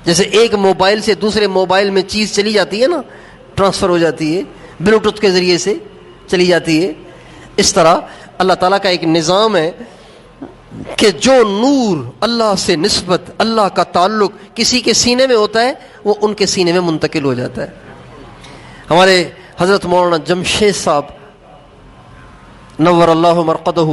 جیسے ایک موبائل سے دوسرے موبائل میں چیز چلی جاتی ہے نا, ٹرانسفر ہو جاتی ہے, بلوٹوتھ کے ذریعے سے چلی جاتی ہے. اس طرح اللہ تعالیٰ کا ایک نظام ہے کہ جو نور اللہ سے نسبت, اللہ کا تعلق کسی کے سینے میں ہوتا ہے وہ ان کے سینے میں منتقل ہو جاتا ہے. ہمارے حضرت مولانا جمشید صاحب نور اللہ مرقدہ,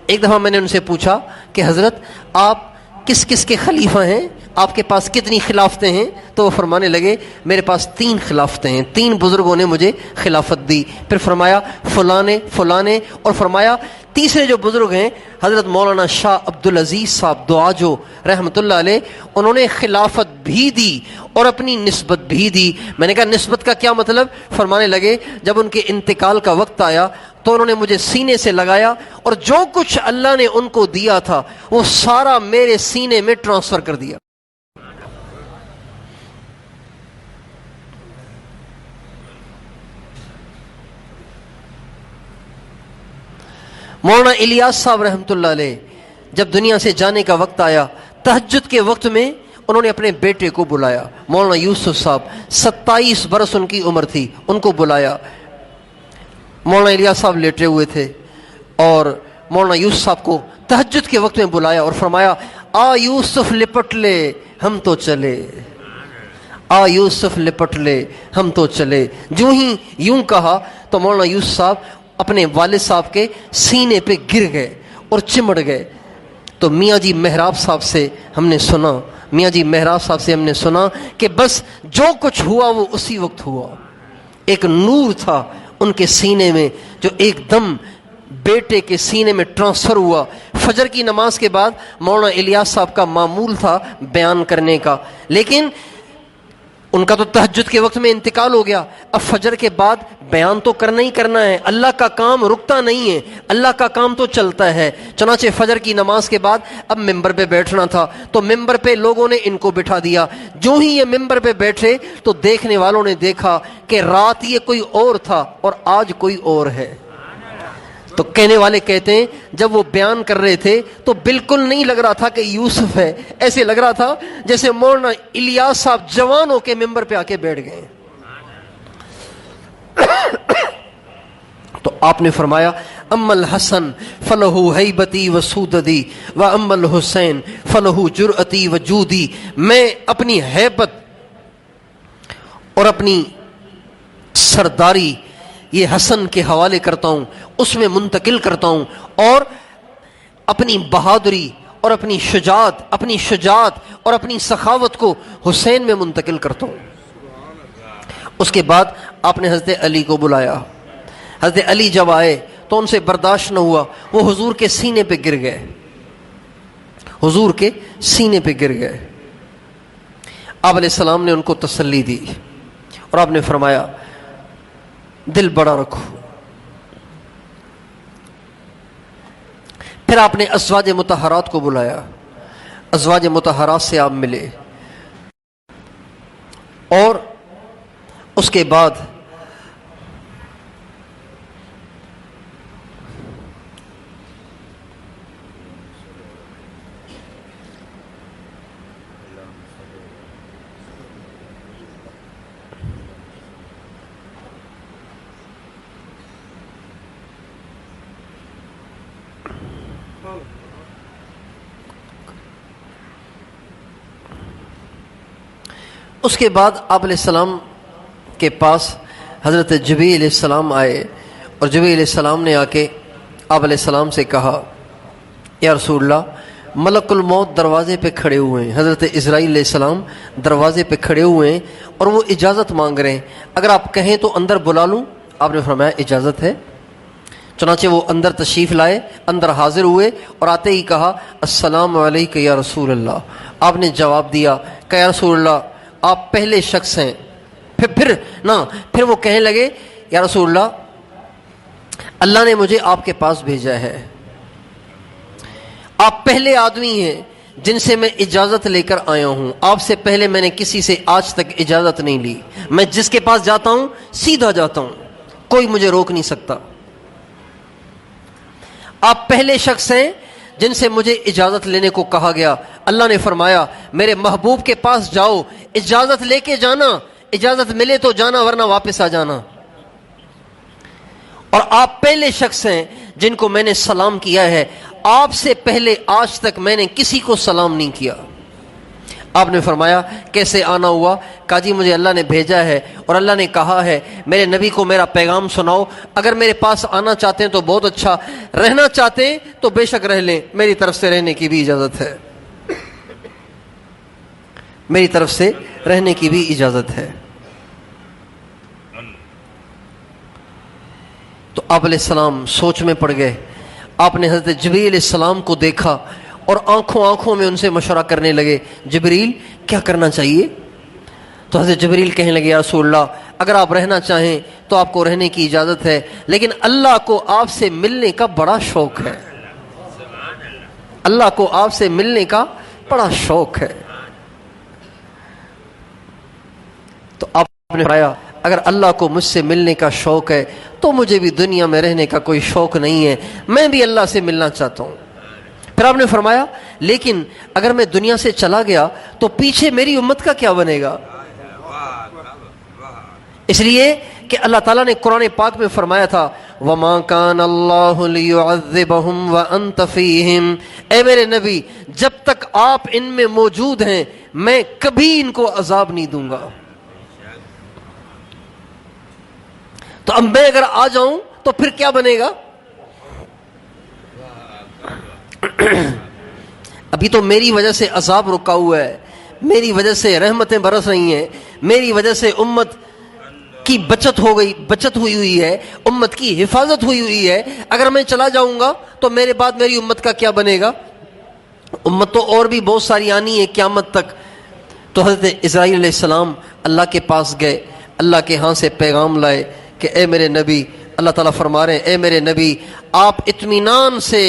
ایک دفعہ میں نے ان سے پوچھا کہ حضرت آپ کس کس کے خلیفہ ہیں, آپ کے پاس کتنی خلافتیں ہیں؟ تو وہ فرمانے لگے میرے پاس 3 خلافتیں ہیں, 3 بزرگوں نے مجھے خلافت دی. پھر فرمایا فلانے اور فرمایا تیسرے جو بزرگ ہیں حضرت مولانا شاہ عبدالعزیز صاحب دعاجو رحمۃ اللہ علیہ, انہوں نے خلافت بھی دی اور اپنی نسبت بھی دی. میں نے کہا نسبت کا کیا مطلب؟ فرمانے لگے جب ان کے انتقال کا وقت آیا تو انہوں نے مجھے سینے سے لگایا اور جو کچھ اللہ نے ان کو دیا تھا وہ سارا میرے سینے میں ٹرانسفر کر دیا. مولانا الیاس صاحب رحمۃ اللہ علیہ جب دنیا سے جانے کا وقت آیا، تہجد کے وقت میں انہوں نے اپنے بیٹے کو بلایا، مولانا یوسف صاحب 27 برس ان کی عمر تھی، ان کو بلایا۔ مولانا الیاس صاحب لیٹے ہوئے تھے اور مولانا یوسف صاحب کو تہجد کے وقت میں بلایا اور فرمایا آ یوسف لپٹ لے ہم تو چلے، آ یوسف لپٹ لے ہم تو چلے۔ جو ہی یوں کہا تو مولانا یوسف صاحب اپنے والد صاحب کے سینے پہ گر گئے اور چمڑ گئے۔ تو میاں جی محراب صاحب سے ہم نے سنا، میاں جی محراب صاحب سے ہم نے سنا کہ بس جو کچھ ہوا وہ اسی وقت ہوا۔ ایک نور تھا ان کے سینے میں جو ایک دم بیٹے کے سینے میں ٹرانسفر ہوا۔ فجر کی نماز کے بعد مولانا الیاس صاحب کا معمول تھا بیان کرنے کا، لیکن ان کا تو تہجد کے وقت میں انتقال ہو گیا، اب فجر کے بعد بیان تو کرنا ہی کرنا ہے، اللہ کا کام رکتا نہیں ہے، اللہ کا کام تو چلتا ہے۔ چنانچہ فجر کی نماز کے بعد اب ممبر پہ بیٹھنا تھا، تو ممبر پہ لوگوں نے ان کو بٹھا دیا۔ جو ہی یہ ممبر پہ بیٹھے تو دیکھنے والوں نے دیکھا کہ رات یہ کوئی اور تھا اور آج کوئی اور ہے۔ تو کہنے والے کہتے ہیں جب وہ بیان کر رہے تھے تو بالکل نہیں لگ رہا تھا کہ یوسف ہے، ایسے لگ رہا تھا جیسے مولانا الیاس صاحب جوان ہو کے ممبر پہ آ کے بیٹھ گئے۔ تو آپ نے فرمایا اما الحسن فلہ ہیبتی و سوددی و اما الحسین فلہ جرأتی و جودی، میں اپنی ہیبت اور اپنی سرداری یہ حسن کے حوالے کرتا ہوں، اس میں منتقل کرتا ہوں، اور اپنی بہادری اور اپنی شجاعت اور اپنی سخاوت کو حسین میں منتقل کرتا ہوں۔ اس کے بعد آپ نے حضرت علی کو بلایا۔ حضرت علی جب آئے تو ان سے برداشت نہ ہوا، وہ حضور کے سینے پہ گر گئے، حضور کے سینے پہ گر گئے۔ آپ علیہ السلام نے ان کو تسلی دی اور آپ نے فرمایا دل بڑا رکھو۔ پھر آپ نے ازواج مطہرات کو بلایا، ازواج مطہرات سے آپ ملے، اور اس کے بعد آپ علیہ السلام کے پاس حضرت جبریل علیہ السلام آئے، اور جبریل علیہ السلام نے آ کے آپ علیہ السلام سے کہا یا رسول اللہ ملک الموت دروازے پہ کھڑے ہوئے ہیں، حضرت اسرائیل علیہ السلام دروازے پہ کھڑے ہوئے ہیں اور وہ اجازت مانگ رہے ہیں، اگر آپ کہیں تو اندر بلا لوں؟ آپ نے فرمایا اجازت ہے۔ چنانچہ وہ اندر تشریف لائے، اندر حاضر ہوئے اور آتے ہی کہا السلام علیکم یا رسول اللہ۔ آپ نے جواب دیا کہ یا رسول اللہ آپ پہلے شخص ہیں۔ پھر وہ کہنے لگے یا رسول اللہ اللہ نے مجھے آپ کے پاس بھیجا ہے، آپ پہلے آدمی ہیں جن سے میں اجازت لے کر آیا ہوں، آپ سے پہلے میں نے کسی سے آج تک اجازت نہیں لی، میں جس کے پاس جاتا ہوں سیدھا جاتا ہوں، کوئی مجھے روک نہیں سکتا۔ آپ پہلے شخص ہیں جن سے مجھے اجازت لینے کو کہا گیا۔ اللہ نے فرمایا میرے محبوب کے پاس جاؤ، اجازت لے کے جانا، اجازت ملے تو جانا ورنہ واپس آ جانا۔ اور آپ پہلے شخص ہیں جن کو میں نے سلام کیا ہے، آپ سے پہلے آج تک میں نے کسی کو سلام نہیں کیا۔ آپ نے فرمایا کیسے آنا ہوا؟ کہا جی مجھے اللہ نے بھیجا ہے اور اللہ نے کہا ہے میرے نبی کو میرا پیغام سناؤ، اگر میرے پاس آنا چاہتے ہیں تو بہت اچھا، رہنا چاہتے ہیں تو بے شک رہ لیں، میری طرف سے رہنے کی بھی اجازت ہے، میری طرف سے رہنے کی بھی اجازت ہے۔ تو آپ علیہ السلام سوچ میں پڑ گئے۔ آپ نے حضرت جبریل علیہ السلام کو دیکھا اور آنکھوں میں ان سے مشورہ کرنے لگے جبریل کیا کرنا چاہیے؟ تو حضرت جبریل کہنے لگے یا رسول اللہ اگر آپ رہنا چاہیں تو آپ کو رہنے کی اجازت ہے، لیکن اللہ کو آپ سے ملنے کا بڑا شوق ہے، اللہ کو آپ سے ملنے کا بڑا شوق ہے۔ تو آپ نے فرمایا اگر اللہ کو مجھ سے ملنے کا شوق ہے تو مجھے بھی دنیا میں رہنے کا کوئی شوق نہیں ہے، میں بھی اللہ سے ملنا چاہتا ہوں۔ پھر آپ نے فرمایا لیکن اگر میں دنیا سے چلا گیا تو پیچھے میری امت کا کیا بنے گا؟ اس لیے کہ اللہ تعالیٰ نے قرآن پاک میں فرمایا تھا وَمَا كَانَ اللَّهُ لِيُعَذِّبَهُمْ وَأَنْتَ فِيهِمْ، اے میرے نبی جب تک آپ ان میں موجود ہیں میں کبھی ان کو عذاب نہیں دوں گا۔ تو اب میں اگر آ جاؤں تو پھر کیا بنے گا؟ ابھی تو میری وجہ سے عذاب رکا ہوا ہے، میری وجہ سے رحمتیں برس رہی ہیں، میری وجہ سے امت کی بچت ہوئی ہے، امت کی حفاظت ہوئی ہے۔ اگر میں چلا جاؤں گا تو میرے بعد میری امت کا کیا بنے گا؟ امت تو اور بھی بہت ساری آنی ہے قیامت تک۔ تو حضرت اسرائیل علیہ السلام اللہ کے پاس گئے، اللہ کے ہاں سے پیغام لائے کہ اے میرے نبی، اللہ تعالیٰ فرما رہے ہیں اے میرے نبی آپ اطمینان سے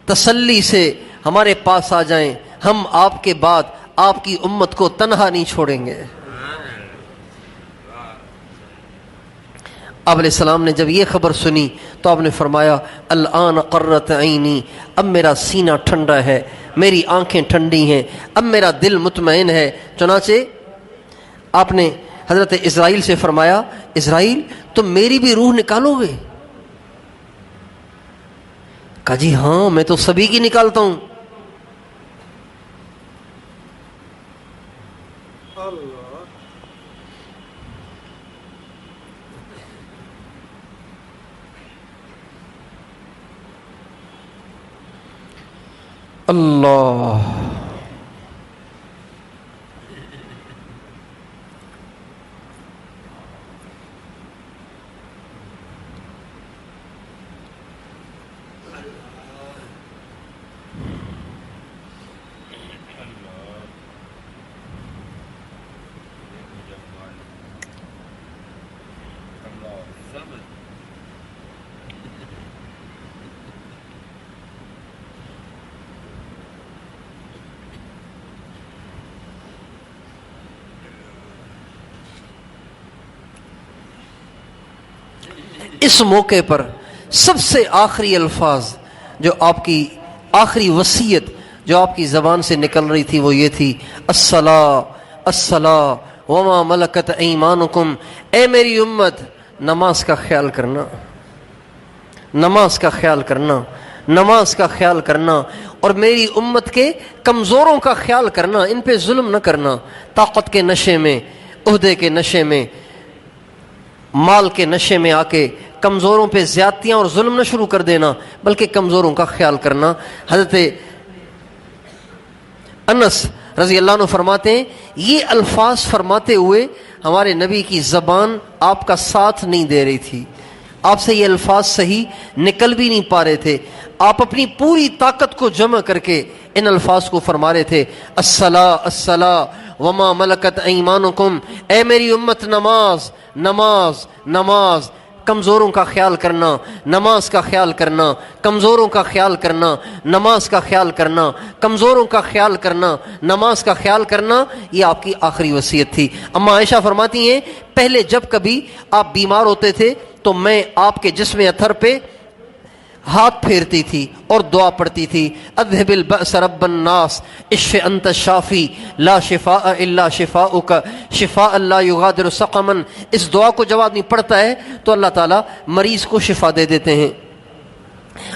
تسلی سے ہمارے پاس آ جائیں، ہم آپ کے بعد آپ کی امت کو تنہا نہیں چھوڑیں گے۔ آپ علیہ السلام نے جب یہ خبر سنی تو آپ نے فرمایا الآن قرت عینی، اب میرا سینہ ٹھنڈا ہے، میری آنکھیں ٹھنڈی ہیں، اب میرا دل مطمئن ہے۔ چنانچہ آپ نے حضرت اسرائیل سے فرمایا اسرائیل تم میری بھی روح نکالو گے؟ کہا جی ہاں میں تو سبھی کی نکالتا ہوں۔ اللہ اس موقع پر سب سے آخری الفاظ جو آپ کی آخری وصیت جو آپ کی زبان سے نکل رہی تھی وہ یہ تھی الصلاۃ الصلاۃ وما ملکت ایمانکم، اے میری امت نماز کا خیال کرنا، نماز کا خیال کرنا، نماز کا خیال کرنا، اور میری امت کے کمزوروں کا خیال کرنا، ان پہ ظلم نہ کرنا، طاقت کے نشے میں، عہدے کے نشے میں، مال کے نشے میں آ کے کمزوروں پہ زیادتیاں اور ظلم نہ شروع کر دینا، بلکہ کمزوروں کا خیال کرنا۔ حضرت انس رضی اللہ عنہ فرماتے ہیں یہ الفاظ فرماتے ہوئے ہمارے نبی کی زبان آپ کا ساتھ نہیں دے رہی تھی، آپ سے یہ الفاظ صحیح نکل بھی نہیں پا رہے تھے، آپ اپنی پوری طاقت کو جمع کر کے ان الفاظ کو فرما رہے تھے الصلاۃ الصلاۃ وما ملکت ایمانکم، اے میری امت نماز نماز نماز، کمزوروں کا خیال کرنا، نماز کا خیال کرنا، کمزوروں کا خیال کرنا، نماز کا خیال کرنا، کمزوروں کا خیال کرنا، نماز کا خیال کرنا، یہ آپ کی آخری وصیت تھی۔ اما عائشہ فرماتی ہیں پہلے جب کبھی آپ بیمار ہوتے تھے تو میں آپ کے جسم اطہر پہ ہاتھ پھیرتی تھی اور دعا پڑھتی تھی اذهب البأس رب الناس اشف انت الشافی لا شفاء الا شفاؤک شفاء لا یغادر سقما۔ اس دعا کو جب آدمی پڑھتا ہے تو اللہ تعالیٰ مریض کو شفا دے دیتے ہیں۔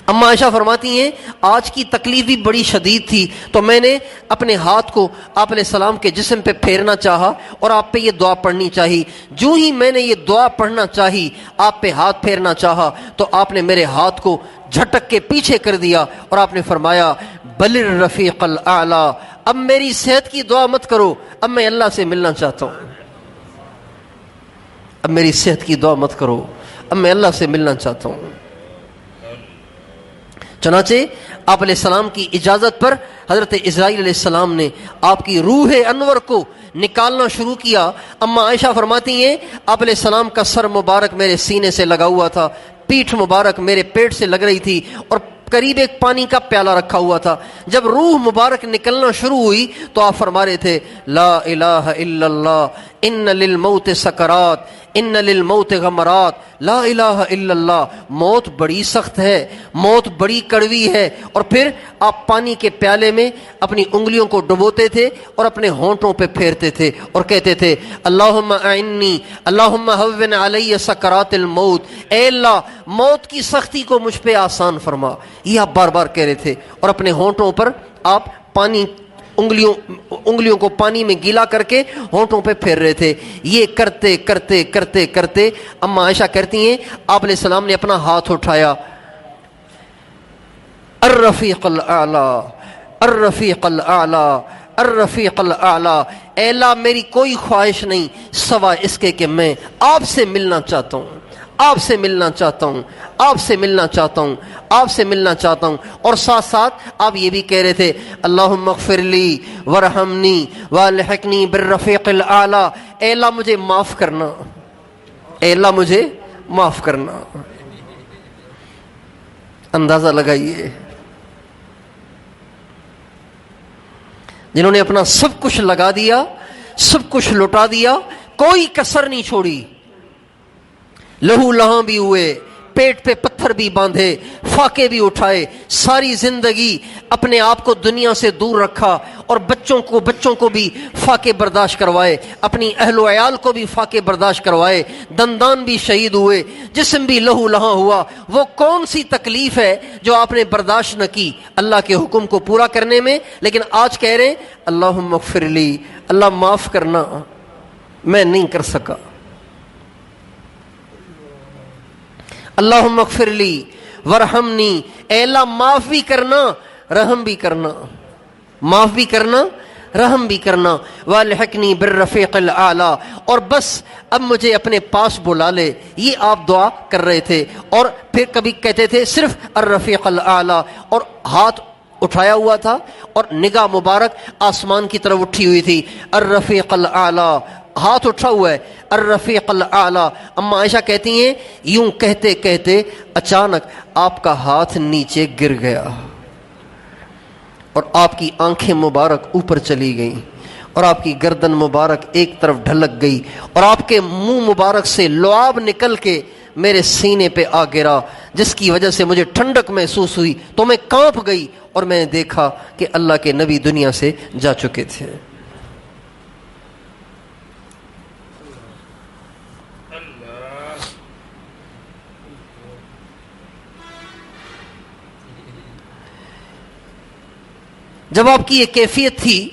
اما عائشہ فرماتی ہیں آج کی تکلیف بھی بڑی شدید تھی تو میں نے اپنے ہاتھ کو آپ علیہ السلام کے جسم پہ پھیرنا چاہا اور آپ پہ یہ دعا پڑھنی چاہی۔ جو ہی میں نے یہ دعا پڑھنا چاہی، آپ پہ ہاتھ پھیرنا چاہا تو آپ نے میرے ہاتھ کو جھٹک کے پیچھے کر دیا اور آپ نے فرمایا بل الرفیق الاعلی، اب میری صحت کی دعا مت کرو، اب میں اللہ سے ملنا چاہتا ہوں، اب میری صحت کی دعا مت کرو، اب میں اللہ سے ملنا چاہتا ہوں۔ چنانچہ آپ علیہ السلام کی اجازت پر حضرت اسرائیل علیہ السلام نے آپ کی روح انور کو نکالنا شروع کیا۔ اما عائشہ فرماتی ہیں آپ علیہ السلام کا سر مبارک میرے سینے سے لگا ہوا تھا، پیٹھ مبارک میرے پیٹ سے لگ رہی تھی اور قریب ایک پانی کا پیالہ رکھا ہوا تھا۔ جب روح مبارک نکلنا شروع ہوئی تو آپ فرما رہے تھے لا الہ الا اللہ ان للموت سکرات ان للموت غمرات لا الہ الا اللہ. موت بڑی سخت ہے، موت بڑی کڑوی ہے. اور پھر آپ پانی کے پیالے میں اپنی انگلیوں کو ڈبوتے تھے اور اپنے ہونٹوں پہ پھیرتے تھے اور کہتے تھے اللہم اعنی اللہم ہون علی سکرات الموت، اے اللہ موت کی سختی کو مجھ پہ آسان فرما. یہ آپ بار بار کہہ رہے تھے اور اپنے ہونٹوں پر آپ پانی انگلیوں کو پانی میں گیلا کر کے ہونٹوں پہ پھیر رہے تھے. یہ کرتے کرتے کرتے کرتے اما عائشہ کہتی ہیں آپ علیہ السلام نے اپنا ہاتھ اٹھایا، الرفیق الاعلی الرفیق الاعلی الرفیق الاعلی، اے اللہ میری کوئی خواہش نہیں سوائے اس کے کہ میں آپ سے ملنا چاہتا ہوں، آپ سے ملنا چاہتا ہوں، آپ سے ملنا چاہتا ہوں، آپ سے ملنا چاہتا ہوں. اور ساتھ ساتھ آپ یہ بھی کہہ رہے تھے اللہم اغفر لی ورحمنی والحقنی بالرفیق الاعلی، اے اللہ مجھے معاف کرنا، اے اللہ مجھے معاف کرنا. اندازہ لگائیے جنہوں نے اپنا سب کچھ لگا دیا، سب کچھ لٹا دیا، کوئی کسر نہیں چھوڑی، لہو لہاں بھی ہوئے، پیٹ پہ پتھر بھی باندھے، فاقے بھی اٹھائے، ساری زندگی اپنے آپ کو دنیا سے دور رکھا اور بچوں کو بھی فاقے برداشت کروائے، اپنی اہل و عیال کو بھی فاقے برداشت کروائے، دندان بھی شہید ہوئے، جسم بھی لہو لہاں ہوا. وہ کون سی تکلیف ہے جو آپ نے برداشت نہ کی اللہ کے حکم کو پورا کرنے میں؟ لیکن آج کہہ رہے ہیں اللہم اغفر لی، اللہ معاف کرنا، میں نہیں کر سکا. اللہم اغفر لی ورحمنی، اے اللہ معاف بھی کرنا رحم بھی کرنا، معاف بھی کرنا رحم بھی کرنا. والحقنی بالرفیق الاعلی، اور بس اب مجھے اپنے پاس بلا لے. یہ آپ دعا کر رہے تھے. اور پھر کبھی کہتے تھے صرف الرفیق الاعلی، اور ہاتھ اٹھایا ہوا تھا اور نگاہ مبارک آسمان کی طرف اٹھی ہوئی تھی. الرفیق الاعلی، ہاتھ اٹھا ہوا ہے، الرفیق الاعلی. اما عائشہ کہتی ہیں یوں کہتے کہتے اچانک آپ کا ہاتھ نیچے گر گیا اور آپ کی آنکھیں مبارک اوپر چلی گئیں اور آپ کی گردن مبارک ایک طرف ڈھلک گئی اور آپ کے منہ مبارک سے لعاب نکل کے میرے سینے پہ آ گرا، جس کی وجہ سے مجھے ٹھنڈک محسوس ہوئی تو میں کانپ گئی اور میں نے دیکھا کہ اللہ کے نبی دنیا سے جا چکے تھے. جب آپ کی یہ کیفیت تھی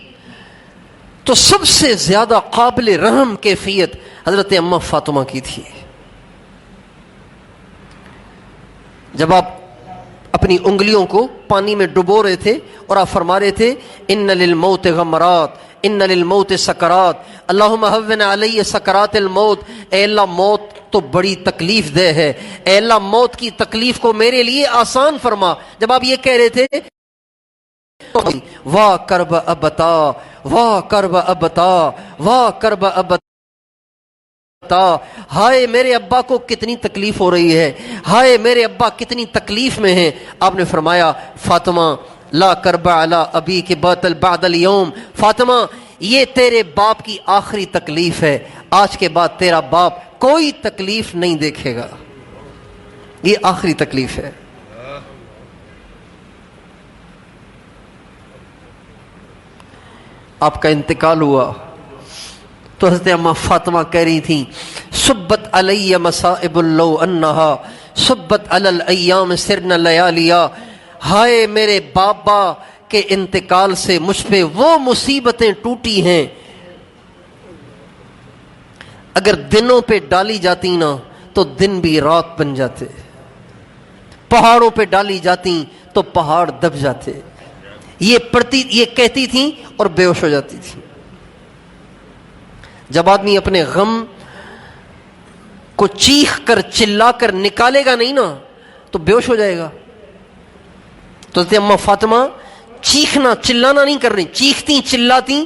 تو سب سے زیادہ قابل رحم کیفیت حضرت اماں فاطمہ کی تھی. جب آپ اپنی انگلیوں کو پانی میں ڈبو رہے تھے اور آپ فرما رہے تھے ان للموت غمرات ان للموت سکرات اللہم ہون علی سکرات الموت، اے اللہ موت تو بڑی تکلیف دہ ہے، اے اللہ موت کی تکلیف کو میرے لیے آسان فرما. جب آپ یہ کہہ رہے تھے واہ کرب ابتا واہ کرب ابتا واہ کرب ابتا، ہائے میرے ابا کو کتنی تکلیف ہو رہی ہے، ہائے میرے ابا کتنی تکلیف میں ہیں. آپ نے فرمایا فاطمہ لا کرب علی ابی کے بعد اليوم، فاطمہ یہ تیرے باپ کی آخری تکلیف ہے، آج کے بعد تیرا باپ کوئی تکلیف نہیں دیکھے گا، یہ آخری تکلیف ہے. آپ کا انتقال ہوا تو حضرت اماں فاطمہ کہہ رہی تھیں سبت علی مصائب لو انہا سبت علی الایام سرن لیالیا، ہائے میرے بابا کے انتقال سے مجھ پہ وہ مصیبتیں ٹوٹی ہیں، اگر دنوں پہ ڈالی جاتی نا تو دن بھی رات بن جاتے، پہاڑوں پہ ڈالی جاتی تو پہاڑ دب جاتے. یہ کہتی تھیں اور بے ہوش ہو جاتی تھی. جب آدمی اپنے غم کو چیخ کر چلا کر نکالے گا نہیں نا تو بے ہوش ہو جائے گا. تو اماں فاطمہ چیخنا چلانا نہیں کر رہی، چیختی چلاتی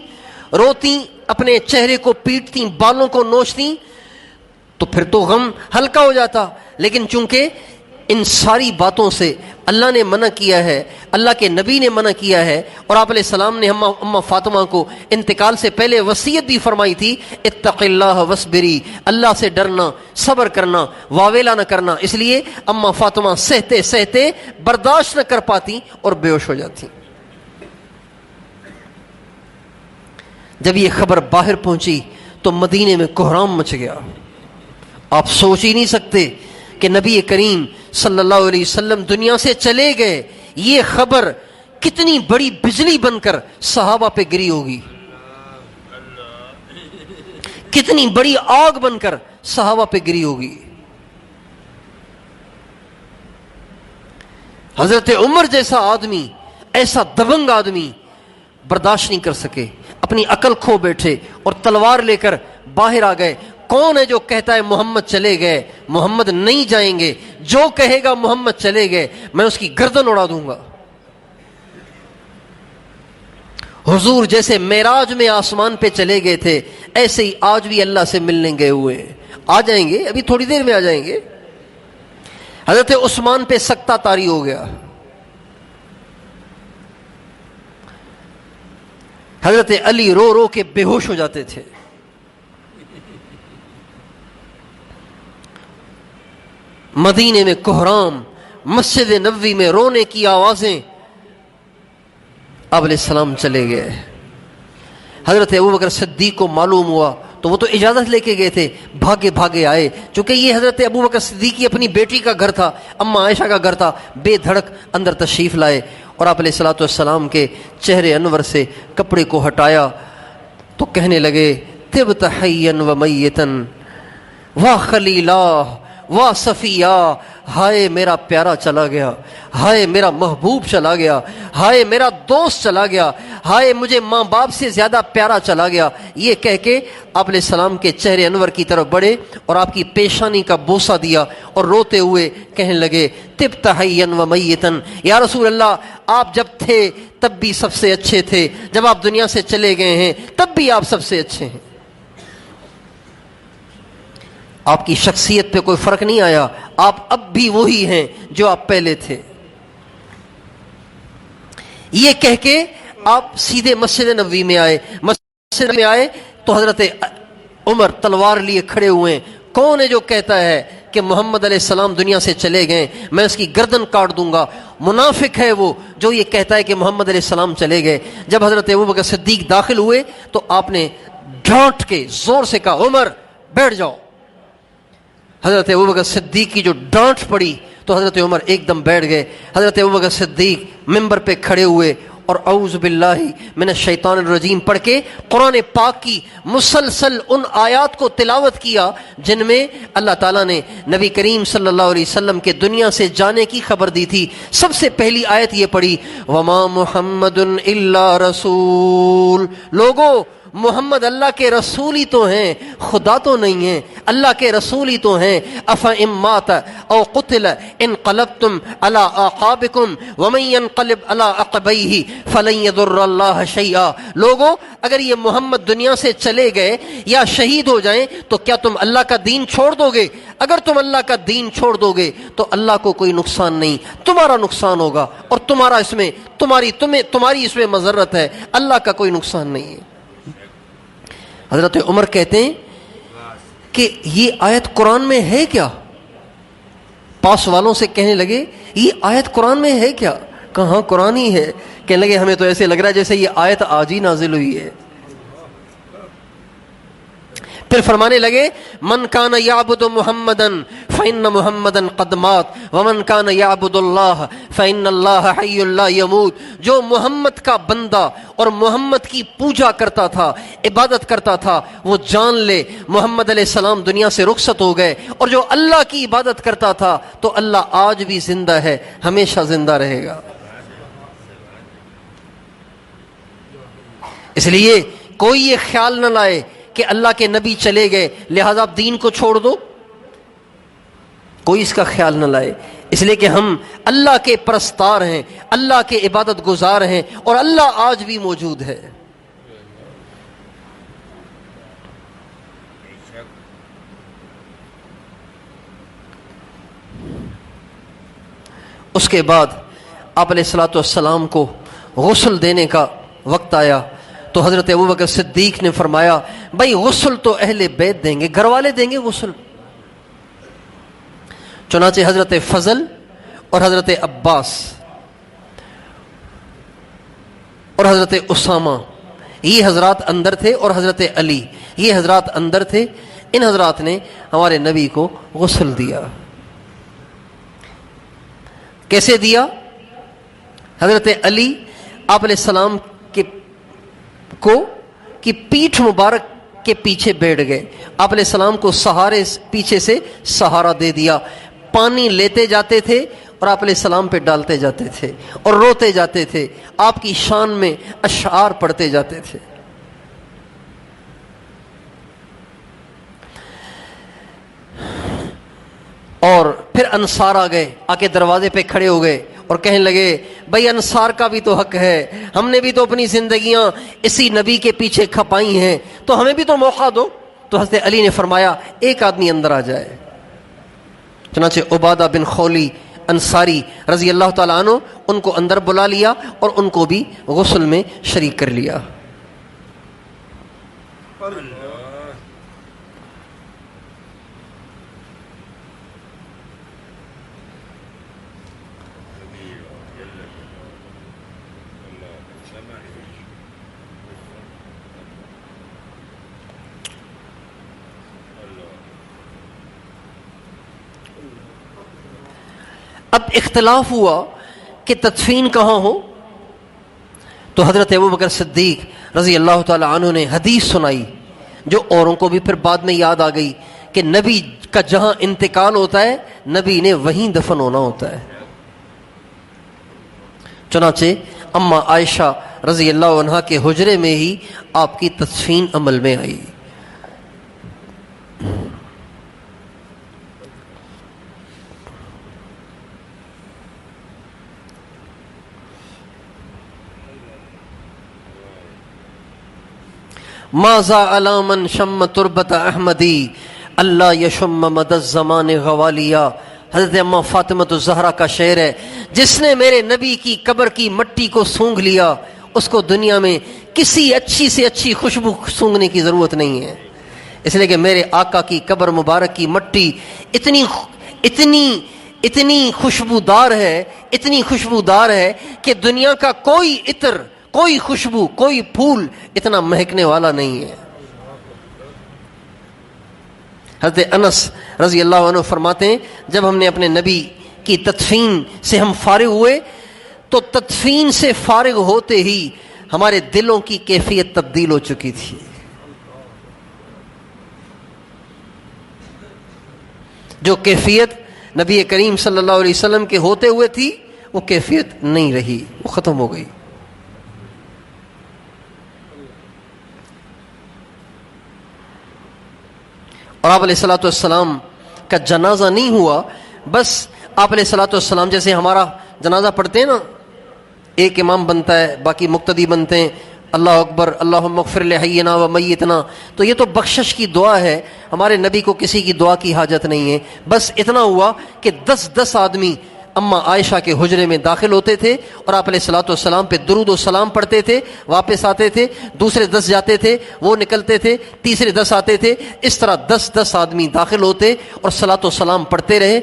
روتی، اپنے چہرے کو پیٹتی، بالوں کو نوچتی تو پھر تو غم ہلکا ہو جاتا. لیکن چونکہ ان ساری باتوں سے اللہ نے منع کیا ہے، اللہ کے نبی نے منع کیا ہے، اور آپ علیہ السلام نے اماں فاطمہ کو انتقال سے پہلے وصیت بھی فرمائی تھی، اتق اللہ وصبری، اللہ سے ڈرنا، صبر کرنا، واویلا نہ کرنا۔ اس لیے اماں فاطمہ سہتے سہتے برداشت نہ کر پاتی اور بے ہوش ہو جاتی۔ جب یہ خبر باہر پہنچی تو مدینے میں کوہرام مچ گیا۔ آپ سوچ ہی نہیں سکتے کہ نبی کریم صلی اللہ علیہ وسلم دنیا سے چلے گئے، یہ خبر کتنی بڑی بجلی بن کر صحابہ پہ گری ہوگی، کتنی بڑی آگ بن کر صحابہ پہ گری ہوگی۔ حضرت عمر جیسا آدمی، ایسا دبنگ آدمی برداشت نہیں کر سکے، اپنی عقل کھو بیٹھے اور تلوار لے کر باہر آ گئے۔ کون ہے جو کہتا ہے محمد چلے گئے؟ محمد نہیں جائیں گے، جو کہے گا محمد چلے گئے میں اس کی گردن اڑا دوں گا۔ حضور جیسے معراج میں آسمان پہ چلے گئے تھے، ایسے ہی آج بھی اللہ سے ملنے گئے ہوئے، آ جائیں گے، ابھی تھوڑی دیر میں آ جائیں گے۔ حضرت عثمان پہ سکتہ طاری ہو گیا، حضرت علی رو رو کے بے ہوش ہو جاتے تھے۔ مدینے میں کوہرام، مسجد نبوی میں رونے کی آوازیں۔ آپ علیہ السلام چلے گئے۔ حضرت ابوبکر صدیق کو معلوم ہوا تو وہ تو اجازت لے کے گئے تھے، بھاگے بھاگے آئے، چونکہ یہ حضرت ابوبکر صدیق کی اپنی بیٹی کا گھر تھا، اماں عائشہ کا گھر تھا، بے دھڑک اندر تشریف لائے، اور آپ علیہ الصلوۃ والسلام کے چہرے انور سے کپڑے کو ہٹایا تو کہنے لگے، طبت حیا و میتا واہ خلیلا واہ صفیہ، ہائے میرا پیارا چلا گیا، ہائے میرا محبوب چلا گیا، ہائے میرا دوست چلا گیا، ہائے مجھے ماں باپ سے زیادہ پیارا چلا گیا۔ یہ کہہ کے آپ علیہ السلام کے چہرے انور کی طرف بڑھے اور آپ کی پیشانی کا بوسہ دیا اور روتے ہوئے کہنے لگے، طبت حیا و میتا، یا رسول اللہ آپ جب تھے تب بھی سب سے اچھے تھے، جب آپ دنیا سے چلے گئے ہیں تب بھی آپ سب سے اچھے ہیں، آپ کی شخصیت پہ کوئی فرق نہیں آیا، آپ اب بھی وہی ہیں جو آپ پہلے تھے۔ یہ کہہ کے آپ سیدھے مسجد نبوی میں آئے۔ مسجد میں آئے تو حضرت عمر تلوار لیے کھڑے ہوئے ہیں۔ کون ہے جو کہتا ہے کہ محمد علیہ السلام دنیا سے چلے گئے، میں اس کی گردن کاٹ دوں گا؟ منافق ہے وہ جو یہ کہتا ہے کہ محمد علیہ السلام چلے گئے۔ جب حضرت ابوبکر صدیق داخل ہوئے تو آپ نے ڈانٹ کے زور سے کہا، عمر بیٹھ جاؤ۔ حضرت ابوبکر صدیق کی جو ڈانٹ پڑی تو حضرت عمر ایک دم بیٹھ گئے۔ حضرت ابوبکر صدیق ممبر پہ کھڑے ہوئے اور اعوذ باللہ من الشیطان الرجیم پڑھ کے قرآن پاک کی مسلسل ان آیات کو تلاوت کیا جن میں اللہ تعالیٰ نے نبی کریم صلی اللہ علیہ وسلم کے دنیا سے جانے کی خبر دی تھی۔ سب سے پہلی آیت یہ پڑھی، وما محمد الا رسول، لوگو محمد اللہ کے رسول ہی تو ہیں، خدا تو نہیں ہیں، اللہ کے رسول ہی تو ہیں۔ افإن مات او قتل انقلبتم على اعقابكم ومن ينقلب على عقبيه فلن يضر الله شيئا، لوگوں اگر یہ محمد دنیا سے چلے گئے یا شہید ہو جائیں تو کیا تم اللہ کا دین چھوڑ دو گے؟ اگر تم اللہ کا دین چھوڑ دو گے تو اللہ کو کوئی نقصان نہیں، تمہارا نقصان ہوگا، اور تمہارا اس میں تمہاری اس میں مضرت ہے، اللہ کا کوئی نقصان نہیں ہے۔ حضرت عمر کہتے ہیں کہ یہ آیت قرآن میں ہے کیا؟ پاس والوں سے کہنے لگے، یہ آیت قرآن میں ہے کیا؟ کہاں قرآن ہی ہے۔ کہنے لگے، ہمیں تو ایسے لگ رہا ہے جیسے یہ آیت آج ہی نازل ہوئی ہے۔ پھر فرمانے لگے، من کان یعبد محمدا فإن محمدا قد مات ومن کان یعبد اللہ فإن اللہ حی لا یموت، جو محمد کا بندہ اور محمد کی پوجا کرتا تھا، عبادت کرتا تھا، وہ جان لے محمد علیہ السلام دنیا سے رخصت ہو گئے، اور جو اللہ کی عبادت کرتا تھا تو اللہ آج بھی زندہ ہے، ہمیشہ زندہ رہے گا۔ اس لیے کوئی یہ خیال نہ لائے کہ اللہ کے نبی چلے گئے لہذا آپ دین کو چھوڑ دو، کوئی اس کا خیال نہ لائے، اس لیے کہ ہم اللہ کے پرستار ہیں، اللہ کے عبادت گزار ہیں، اور اللہ آج بھی موجود ہے۔ اس کے بعد آپ علیہ الصلوۃ والسلام کو غسل دینے کا وقت آیا تو حضرت ابوبکر صدیق نے فرمایا بھائی غسل تو اہل بیت دیں گے، گھر والے دیں گے غسل۔ چنانچہ حضرت فضل اور حضرت عباس اور حضرت اسامہ یہ حضرات اندر تھے، اور حضرت علی یہ حضرات اندر تھے۔ ان حضرات نے ہمارے نبی کو غسل دیا۔ کیسے دیا؟ حضرت علی آپ علیہ السلام کی پیٹھ مبارک کے پیچھے بیٹھ گئے، آپ علیہ السلام کو سہارے پیچھے سے سہارا دے دیا، پانی لیتے جاتے تھے اور آپ علیہ السلام پہ ڈالتے جاتے تھے اور روتے جاتے تھے، آپ کی شان میں اشعار پڑھتے جاتے تھے۔ اور پھر انصار آ گئے، آ کے دروازے پہ کھڑے ہو گئے اور کہنے لگے بھائی انصار کا بھی تو حق ہے، ہم نے بھی تو اپنی زندگیاں اسی نبی کے پیچھے کھپائی ہیں، تو ہمیں بھی تو موقع دو۔ تو حضرت علی نے فرمایا ایک آدمی اندر آ جائے۔ چنانچہ عبادہ بن خولی انصاری رضی اللہ تعالیٰ عنہ ان کو اندر بلا لیا اور ان کو بھی غسل میں شریک کر لیا۔ اب اختلاف ہوا کہ تدفین کہاں ہو، تو حضرت ابوبکر صدیق رضی اللہ تعالی عنہ نے حدیث سنائی جو اوروں کو بھی پھر بعد میں یاد آ گئی کہ نبی کا جہاں انتقال ہوتا ہے نبی نے وہیں دفن ہونا ہوتا ہے۔ چنانچہ اما عائشہ رضی اللہ عنہا کے حجرے میں ہی آپ کی تدفین عمل میں آئی۔ ماذا علامن شم تربت احمدی اللہ یشم مد الزمان غوالیا، حضرت اماں فاطمۃ الزہرا کا شعر ہے، جس نے میرے نبی کی قبر کی مٹی کو سونگھ لیا اس کو دنیا میں کسی اچھی سے اچھی خوشبو سونگھنے کی ضرورت نہیں ہے، اس لیے کہ میرے آقا کی قبر مبارک کی مٹی اتنی خوشبودار ہے، اتنی خوشبودار ہے کہ دنیا کا کوئی عطر، کوئی خوشبو، کوئی پھول اتنا مہکنے والا نہیں ہے۔ حضرت انس رضی اللہ عنہ فرماتے ہیں جب ہم نے اپنے نبی کی تدفین سے ہم فارغ ہوئے تو تدفین سے فارغ ہوتے ہی ہمارے دلوں کی کیفیت تبدیل ہو چکی تھی۔ جو کیفیت نبی کریم صلی اللہ علیہ وسلم کے ہوتے ہوئے تھی وہ کیفیت نہیں رہی، وہ ختم ہو گئی۔ اور آپ علیہ الصلوۃ والسلام کا جنازہ نہیں ہوا، بس آپ علیہ الصلوۃ والسلام جیسے ہمارا جنازہ پڑھتے ہیں نا، ایک امام بنتا ہے باقی مقتدی بنتے ہیں، اللہ اکبر اللہم اغفر لحینا و میتنا، تو یہ تو بخشش کی دعا ہے، ہمارے نبی کو کسی کی دعا کی حاجت نہیں ہے۔ بس اتنا ہوا کہ 10 آدمی اما عائشہ کے حجرے میں داخل ہوتے تھے اور آپ علیہ الصلوۃ والسلام پہ درود و سلام پڑھتے تھے، واپس آتے تھے، دوسرے 10 جاتے تھے، وہ نکلتے تھے، تیسرے 10 آتے تھے، اس طرح 10 آدمی داخل ہوتے اور صلاۃ و سلام پڑھتے رہے،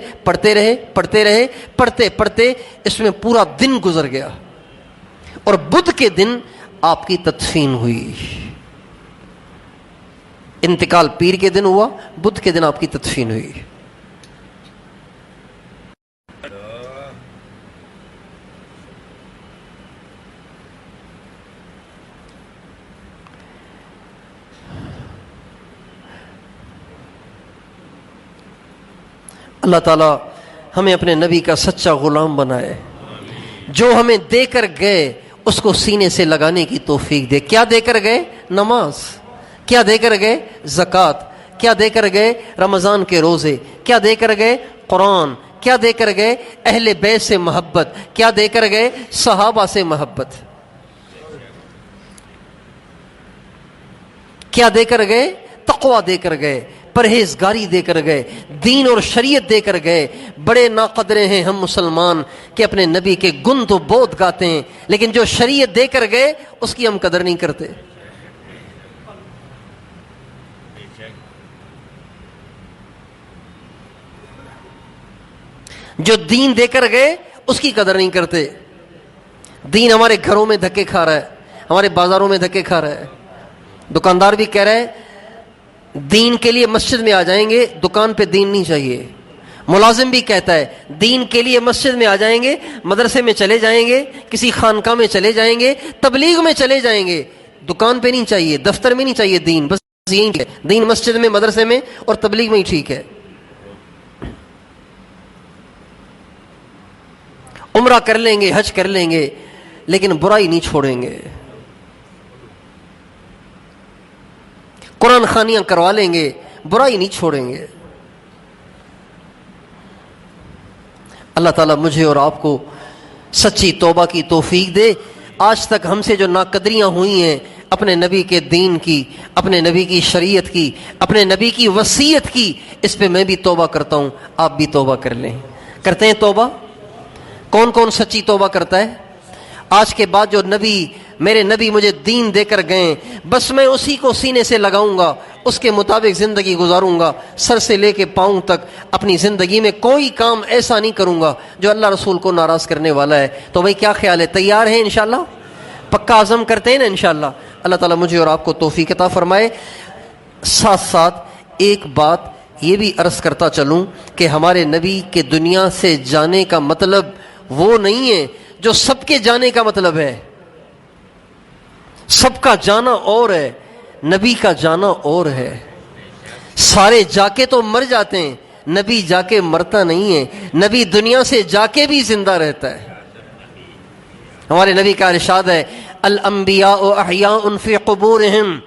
پڑھتے اس میں پورا دن گزر گیا، اور بدھ کے دن آپ کی تدفین ہوئی۔ انتقال پیر کے دن ہوا، بدھ کے دن آپ کی تدفین ہوئی۔ اللہ تعالیٰ ہمیں اپنے نبی کا سچا غلام بنائے، جو ہمیں دے کر گئے اس کو سینے سے لگانے کی توفیق دے۔ کیا دے کر گئے؟ نماز۔ کیا دے کر گئے؟ زکوٰۃ۔ کیا دے کر گئے؟ رمضان کے روزے۔ کیا دے کر گئے؟ قرآن۔ کیا دے کر گئے؟ اہل بیت سے محبت۔ کیا دے کر گئے؟ صحابہ سے محبت۔ کیا دے کر گئے؟ تقویٰ دے کر گئے، پرہیزگاری دے کر گئے، دین اور شریعت دے کر گئے۔ بڑے ناقدرے ہیں ہم مسلمان کہ اپنے نبی کے گن تو بہت گاتے ہیں، لیکن جو شریعت دے کر گئے اس کی ہم قدر نہیں کرتے۔ جو دین دے کر گئے اس کی قدر نہیں کرتے۔ دین ہمارے گھروں میں دھکے کھا رہا ہے، ہمارے بازاروں میں دھکے کھا رہا ہے۔ دکاندار بھی کہہ رہا ہے دین کے لیے مسجد میں آ جائیں گے، دکان پہ دین نہیں چاہیے۔ ملازم بھی کہتا ہے دین کے لیے مسجد میں آ جائیں گے، مدرسے میں چلے جائیں گے، کسی خانقاہ میں چلے جائیں گے، تبلیغ میں چلے جائیں گے، دکان پہ نہیں چاہیے، دفتر میں نہیں چاہیے دین، بس یہی ہے دین مسجد میں، مدرسے میں اور تبلیغ میں ہی ٹھیک ہے۔ عمرہ کر لیں گے، حج کر لیں گے، لیکن برائی نہیں چھوڑیں گے۔ قرآن خوانیاں کروا لیں گے، برائی نہیں چھوڑیں گے۔ اللہ تعالیٰ مجھے اور آپ کو سچی توبہ کی توفیق دے۔ آج تک ہم سے جو ناقدریاں ہوئی ہیں اپنے نبی کے دین کی، اپنے نبی کی شریعت کی، اپنے نبی کی وصیت کی، اس پہ میں بھی توبہ کرتا ہوں، آپ بھی توبہ کر لیں۔ کرتے ہیں توبہ؟ کون کون سچی توبہ کرتا ہے؟ آج کے بعد جو میرے نبی مجھے دین دے کر گئے، بس میں اسی کو سینے سے لگاؤں گا، اس کے مطابق زندگی گزاروں گا، سر سے لے کے پاؤں تک اپنی زندگی میں کوئی کام ایسا نہیں کروں گا جو اللہ رسول کو ناراض کرنے والا ہے۔ تو بھائی کیا خیال ہے، تیار ہیں انشاءاللہ؟ پکا عزم کرتے ہیں نا انشاءاللہ؟ اللہ تعالیٰ مجھے اور آپ کو توفیق عطا فرمائے۔ ساتھ ساتھ ایک بات یہ بھی عرض کرتا چلوں کہ ہمارے نبی کے دنیا سے جانے کا مطلب وہ نہیں ہے جو سب کے جانے کا مطلب ہے۔ سب کا جانا اور ہے، نبی کا جانا اور ہے۔ سارے جا کے تو مر جاتے ہیں، نبی جا کے مرتا نہیں ہے، نبی دنیا سے جا کے بھی زندہ رہتا ہے۔ ہمارے نبی کا ارشاد ہے الانبیاء احیاء فی قبورہم،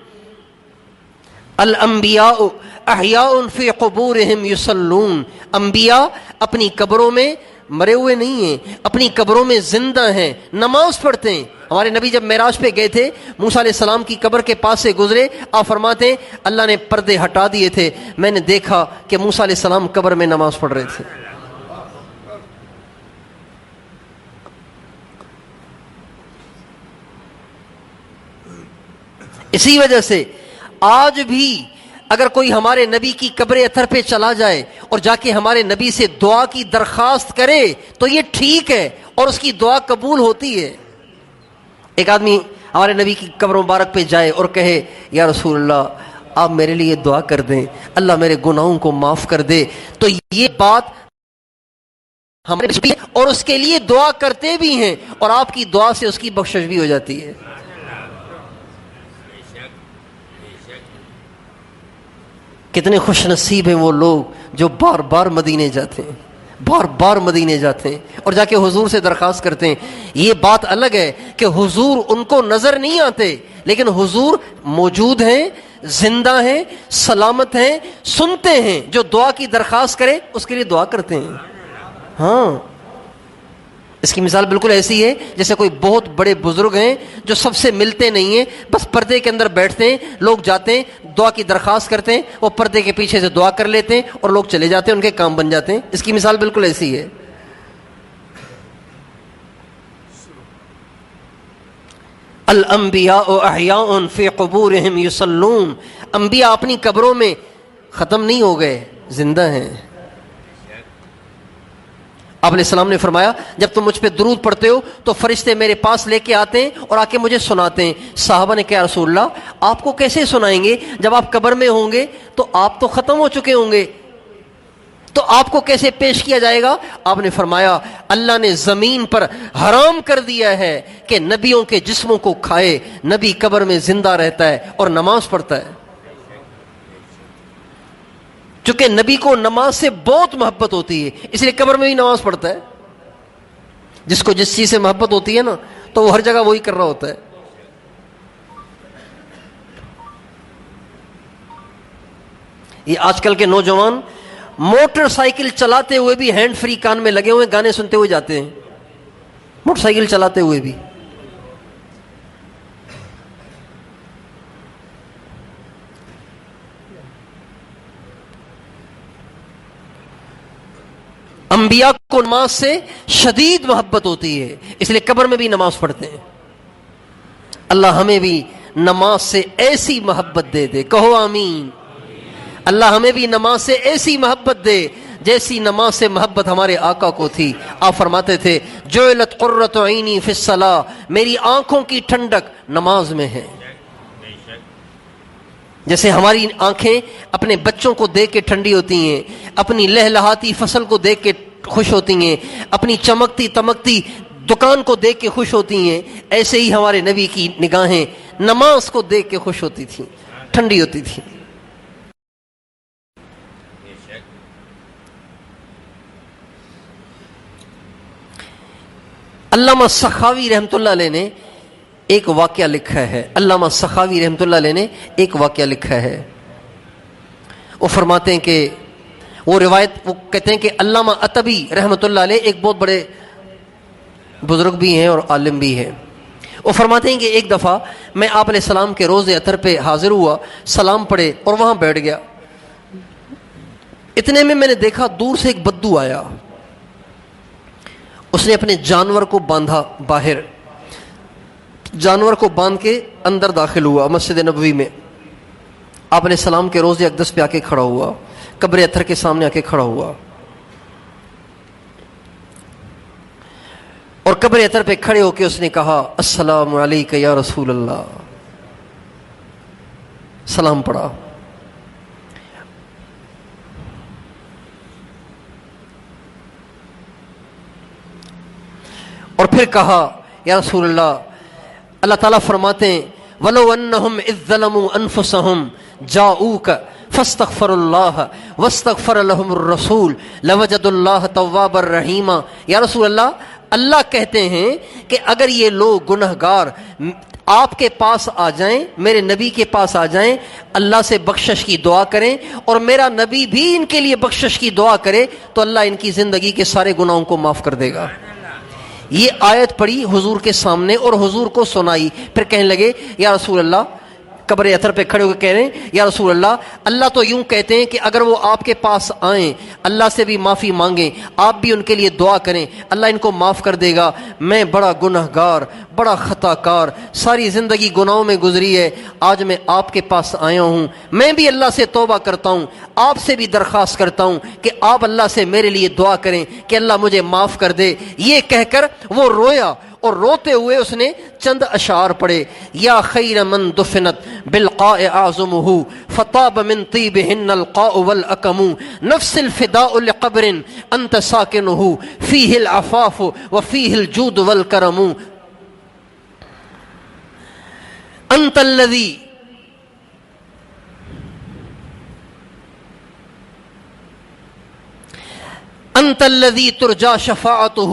الانبیاء احیاء فی قبورہم یصلون۔ انبیاء اپنی قبروں میں مرے ہوئے نہیں ہیں، اپنی قبروں میں زندہ ہیں، نماز پڑھتے ہیں۔ ہمارے نبی جب معراج پہ گئے تھے، موسیٰ علیہ السلام کی قبر کے پاس سے گزرے، آپ فرماتے ہیں اللہ نے پردے ہٹا دیے تھے، میں نے دیکھا کہ موسیٰ علیہ السلام قبر میں نماز پڑھ رہے تھے۔ اسی وجہ سے آج بھی اگر کوئی ہمارے نبی کی قبر اطہر پہ چلا جائے اور جا کے ہمارے نبی سے دعا کی درخواست کرے تو یہ ٹھیک ہے اور اس کی دعا قبول ہوتی ہے۔ ایک آدمی ہمارے نبی کی قبر مبارک پہ جائے اور کہے یا رسول اللہ آپ میرے لیے دعا کر دیں، اللہ میرے گناہوں کو معاف کر دے، تو یہ بات ہمارے اور اس کے لیے دعا کرتے بھی ہیں اور آپ کی دعا سے اس کی بخشش بھی ہو جاتی ہے۔ کتنے خوش نصیب ہیں وہ لوگ جو بار بار مدینے جاتے ہیں، بار بار مدینے جاتے ہیں اور جا کے حضور سے درخواست کرتے ہیں۔ یہ بات الگ ہے کہ حضور ان کو نظر نہیں آتے، لیکن حضور موجود ہیں، زندہ ہیں، سلامت ہیں، سنتے ہیں۔ جو دعا کی درخواست کرے اس کے لیے دعا کرتے ہیں۔ ہاں، اس کی مثال بالکل ایسی ہے جیسے کوئی بہت بڑے بزرگ ہیں جو سب سے ملتے نہیں ہیں، بس پردے کے اندر بیٹھتے ہیں، لوگ جاتے ہیں دعا کی درخواست کرتے ہیں، وہ پردے کے پیچھے سے دعا کر لیتے ہیں اور لوگ چلے جاتے ہیں، ان کے کام بن جاتے ہیں۔ اس کی مثال بالکل ایسی ہے۔ الانبیاء احیاء فی قبورہم یصلون۔ انبیاء اپنی قبروں میں ختم نہیں ہو گئے، زندہ ہیں۔ آپ علیہ السلام نے فرمایا جب تم مجھ پہ درود پڑھتے ہو تو فرشتے میرے پاس لے کے آتے ہیں اور آ کے مجھے سناتے ہیں۔ صحابہ نے کہا رسول اللہ آپ کو کیسے سنائیں گے، جب آپ قبر میں ہوں گے تو آپ تو ختم ہو چکے ہوں گے، تو آپ کو کیسے پیش کیا جائے گا؟ آپ نے فرمایا اللہ نے زمین پر حرام کر دیا ہے کہ نبیوں کے جسموں کو کھائے، نبی قبر میں زندہ رہتا ہے اور نماز پڑھتا ہے۔ چونکہ نبی کو نماز سے بہت محبت ہوتی ہے اس لیے قبر میں بھی نماز پڑھتا ہے۔ جس کو جس چیز سے محبت ہوتی ہے نا تو وہ ہر جگہ وہی کر رہا ہوتا ہے۔ یہ آج کل کے نوجوان موٹر سائیکل چلاتے ہوئے بھی ہینڈ فری کان میں لگے ہوئے گانے سنتے ہوئے جاتے ہیں، موٹر سائیکل چلاتے ہوئے بھی۔ انبیاء کو نماز سے شدید محبت ہوتی ہے، اس لیے قبر میں بھی نماز پڑھتے ہیں۔ اللہ ہمیں بھی نماز سے ایسی محبت دے دے، کہو آمین۔ اللہ ہمیں بھی نماز سے ایسی محبت دے جیسی نماز سے محبت ہمارے آقا کو تھی۔ آپ فرماتے تھے جعلت قرۃ عینی فی الصلاۃ، میری آنکھوں کی ٹھنڈک نماز میں ہے۔ جیسے ہماری آنکھیں اپنے بچوں کو دیکھ کے ٹھنڈی ہوتی ہیں، اپنی لہلہاتی فصل کو دیکھ کے خوش ہوتی ہیں، اپنی چمکتی تمکتی دکان کو دیکھ کے خوش ہوتی ہیں، ایسے ہی ہمارے نبی کی نگاہیں نماز کو دیکھ کے خوش ہوتی تھیں، ٹھنڈی ہوتی تھیں۔ علامہ سخاوی رحمۃ اللہ علیہ نے ایک واقعہ لکھا ہے، علامہ سخاوی رحمۃ اللہ علیہ نے ایک واقعہ لکھا ہے۔ وہ فرماتے ہیں کہ وہ کہتے ہیں کہ علامہ عتبی رحمۃ اللہ علیہ ایک بہت بڑے بزرگ بھی ہیں اور عالم بھی ہیں۔ وہ فرماتے ہیں کہ ایک دفعہ میں آپ علیہ السلام کے روضے اطہر پہ حاضر ہوا، سلام پڑھے اور وہاں بیٹھ گیا۔ اتنے میں نے دیکھا دور سے ایک بدو آیا، اس نے اپنے جانور کو باندھا، باہر جانور کو باندھ کے اندر داخل ہوا مسجد نبوی میں۔ آپ علیہ السلام کے روضے اقدس پہ آ کے کھڑا ہوا، قبر اطہر کے سامنے آ کے کھڑا ہوا، اور قبر اطہر پہ کھڑے ہو کے اس نے کہا السلام علیک یا رسول اللہ، سلام پڑھا۔ اور پھر کہا یا رسول اللہ، اللہ تعالیٰ فرماتے ہیں وَلَوْ أَنَّهُمْ إِذ ظَّلَمُوا أَنفُسَهُمْ جَاءُوكَ فَاسْتَغْفَرُوا اللَّهَ وَاسْتَغْفَرَ لَهُمُ الرَّسُولُ لَوَجَدُوا اللَّهَ تَوَّابًا رَحِيمًا۔ یا رسول اللہ کہتے ہیں کہ اگر یہ لوگ گنہگار آپ کے پاس آ جائیں، میرے نبی کے پاس آ جائیں، اللہ سے بخشش کی دعا کریں اور میرا نبی بھی ان کے لیے بخشش کی دعا کرے تو اللہ ان کی زندگی کے سارے گناہوں کو معاف کر دے گا۔ یہ آیت پڑھی حضور کے سامنے اور حضور کو سنائی، پھر کہنے لگے یا رسول اللہ، قبر اطہر پہ کھڑے ہو کے کہہ رہے ہیں یا رسول اللہ تو یوں کہتے ہیں کہ اگر وہ آپ کے پاس آئیں، اللہ سے بھی معافی مانگیں، آپ بھی ان کے لیے دعا کریں، اللہ ان کو معاف کر دے گا۔ میں بڑا گنہگار، بڑا خطا کار، ساری زندگی گناہوں میں گزری ہے، آج میں آپ کے پاس آیا ہوں، میں بھی اللہ سے توبہ کرتا ہوں، آپ سے بھی درخواست کرتا ہوں کہ آپ اللہ سے میرے لیے دعا کریں کہ اللہ مجھے معاف کر دے۔ یہ کہہ کر وہ رویا، اور روتے ہوئے اس نے چند اشعار پڑھے، یا خیر من دفنت بالقاء اعظمہ فطاب من طیبہن القاء والاکم نفس الفداء لقبر انت ساکنہ فیہ العفاف وفیہ الجود والکرم انت الذی انت الذی ترجا شفاعتہ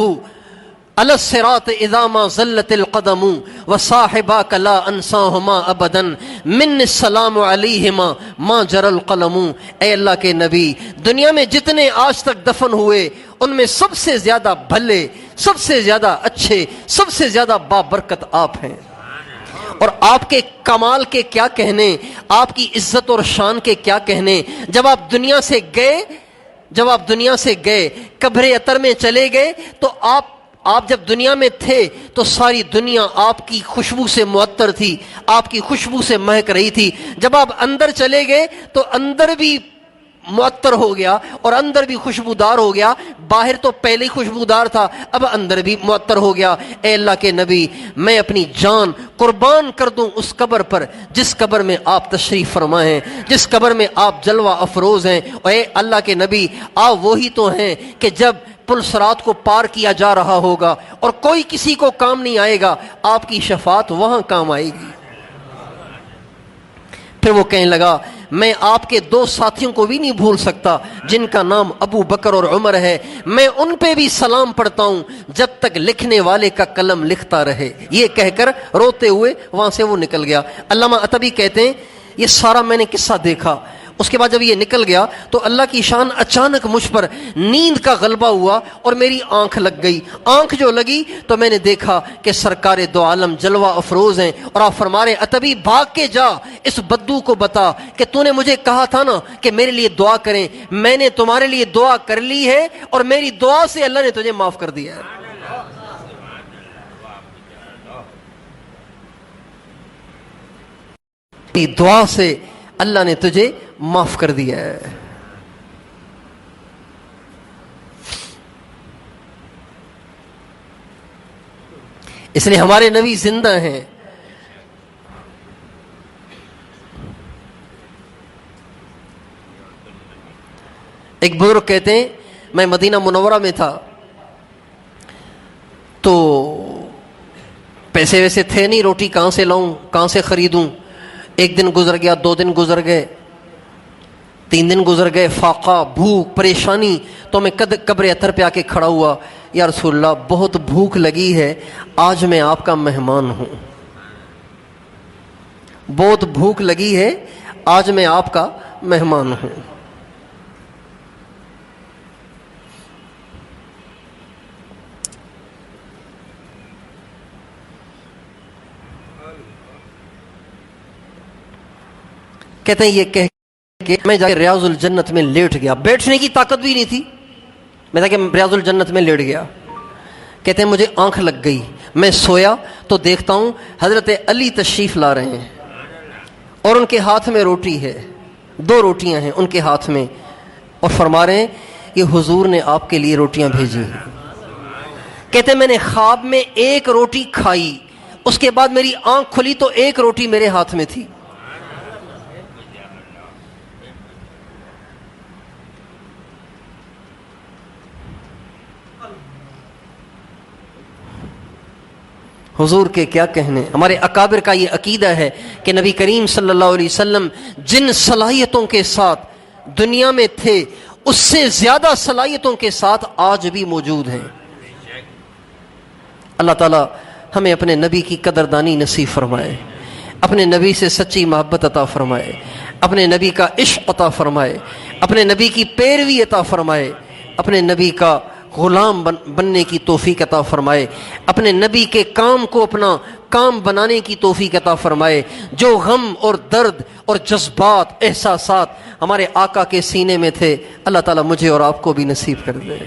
علی الصراط اذا ما زلت القدم وصاحباک لا انساہما ابدا من السلام علیہما ما جر القلم۔ اے اللہ کے نبی، دنیا میں جتنے آج تک دفن ہوئے ان میں سب سے زیادہ بھلے، سب سے زیادہ اچھے، سب سے زیادہ بابرکت آپ ہیں، اور آپ کے کمال کے کیا کہنے، آپ کی عزت اور شان کے کیا کہنے۔ جب آپ دنیا سے گئے قبر اطہر میں چلے گئے تو آپ جب دنیا میں تھے تو ساری دنیا آپ کی خوشبو سے معطر تھی، آپ کی خوشبو سے مہک رہی تھی۔ جب آپ اندر چلے گئے تو اندر بھی معطر ہو گیا اور اندر بھی خوشبودار ہو گیا، باہر تو پہلے ہی خوشبودار تھا، اب اندر بھی معطر ہو گیا۔ اے اللہ کے نبی، میں اپنی جان قربان کر دوں اس قبر پر جس قبر میں آپ تشریف فرما ہیں، جس قبر میں آپ جلوہ افروز ہیں۔ اے اللہ کے نبی، آپ وہی تو ہیں کہ جب پل صراط کو پار کیا جا رہا ہوگا اور کوئی کسی کو کام نہیں آئے گا، آپ کی شفاعت وہاں کام آئے گی۔ پھر وہ کہنے لگا میں آپ کے دو ساتھیوں کو بھی نہیں بھول سکتا جن کا نام ابو بکر اور عمر ہے، میں ان پہ بھی سلام پڑھتا ہوں جب تک لکھنے والے کا قلم لکھتا رہے۔ یہ کہہ کر روتے ہوئے وہاں سے وہ نکل گیا۔ علامہ عتبی کہتے ہیں یہ سارا میں نے قصہ دیکھا، اس کے بعد جب یہ نکل گیا تو اللہ کی شان اچانک مجھ پر نیند کا غلبہ ہوا اور میری آنکھ لگ گئی. آنکھ جو لگی تو میں نے دیکھا کہ سرکار دو عالم جلوہ افروز ہیں, اور آپ فرما رہے اتبی بھاگ کے جا اس بدو کو بتا کہ تو نے مجھے کہا تھا نا کہ میرے لیے دعا کریں, میں نے تمہارے لیے دعا کر لی ہے اور میری دعا سے اللہ نے تجھے معاف کر دیا ہے. دعا سے اللہ نے تجھے معاف کر دیا ہے. اس لیے ہمارے نبی زندہ ہیں. ایک بزرگ کہتے ہیں میں مدینہ منورہ میں تھا تو پیسے ویسے تھے نہیں, روٹی کہاں سے لاؤں, کہاں سے خریدوں. ایک دن گزر گیا, 2 دن گزر گئے, 3 دن گزر گئے, فاقہ, بھوک, پریشانی. تو میں قبر اطہر پہ آ کے کھڑا ہوا, یا رسول اللہ بہت بھوک لگی ہے, آج میں آپ کا مہمان ہوں. بہت بھوک لگی ہے, آج میں آپ کا مہمان ہوں. کہتے ہیں یہ کہہ کہ میں جا کے ریاض الجنت میں لیٹ گیا, بیٹھنے کی طاقت بھی نہیں تھی, میں جا کے ریاض الجنت میں لیٹ گیا. کہتے ہیں مجھے آنکھ لگ گئی, میں سویا تو دیکھتا ہوں حضرت علی تشریف لا رہے ہیں اور ان کے ہاتھ میں روٹی ہے, 2 روٹیاں ہیں ان کے ہاتھ میں, اور فرما رہے ہیں کہ حضور نے آپ کے لیے روٹیاں بھیجی ہیں. کہتے ہیں میں نے خواب میں 1 روٹی کھائی, اس کے بعد میری آنکھ کھلی تو 1 روٹی میرے ہاتھ میں تھی. حضور کے کیا کہنے. ہمارے اکابر کا یہ عقیدہ ہے کہ نبی کریم صلی اللہ علیہ وسلم جن صلاحیتوں کے ساتھ دنیا میں تھے اس سے زیادہ صلاحیتوں کے ساتھ آج بھی موجود ہیں. اللہ تعالی ہمیں اپنے نبی کی قدردانی نصیب فرمائے, اپنے نبی سے سچی محبت عطا فرمائے, اپنے نبی کا عشق عطا فرمائے, اپنے نبی کی پیروی عطا فرمائے, اپنے نبی کا غلام بننے کی توفیق عطا فرمائے, اپنے نبی کے کام کو اپنا کام بنانے کی توفیق عطا فرمائے. جو غم اور درد اور جذبات, احساسات ہمارے آقا کے سینے میں تھے, اللہ تعالیٰ مجھے اور آپ کو بھی نصیب کر دے.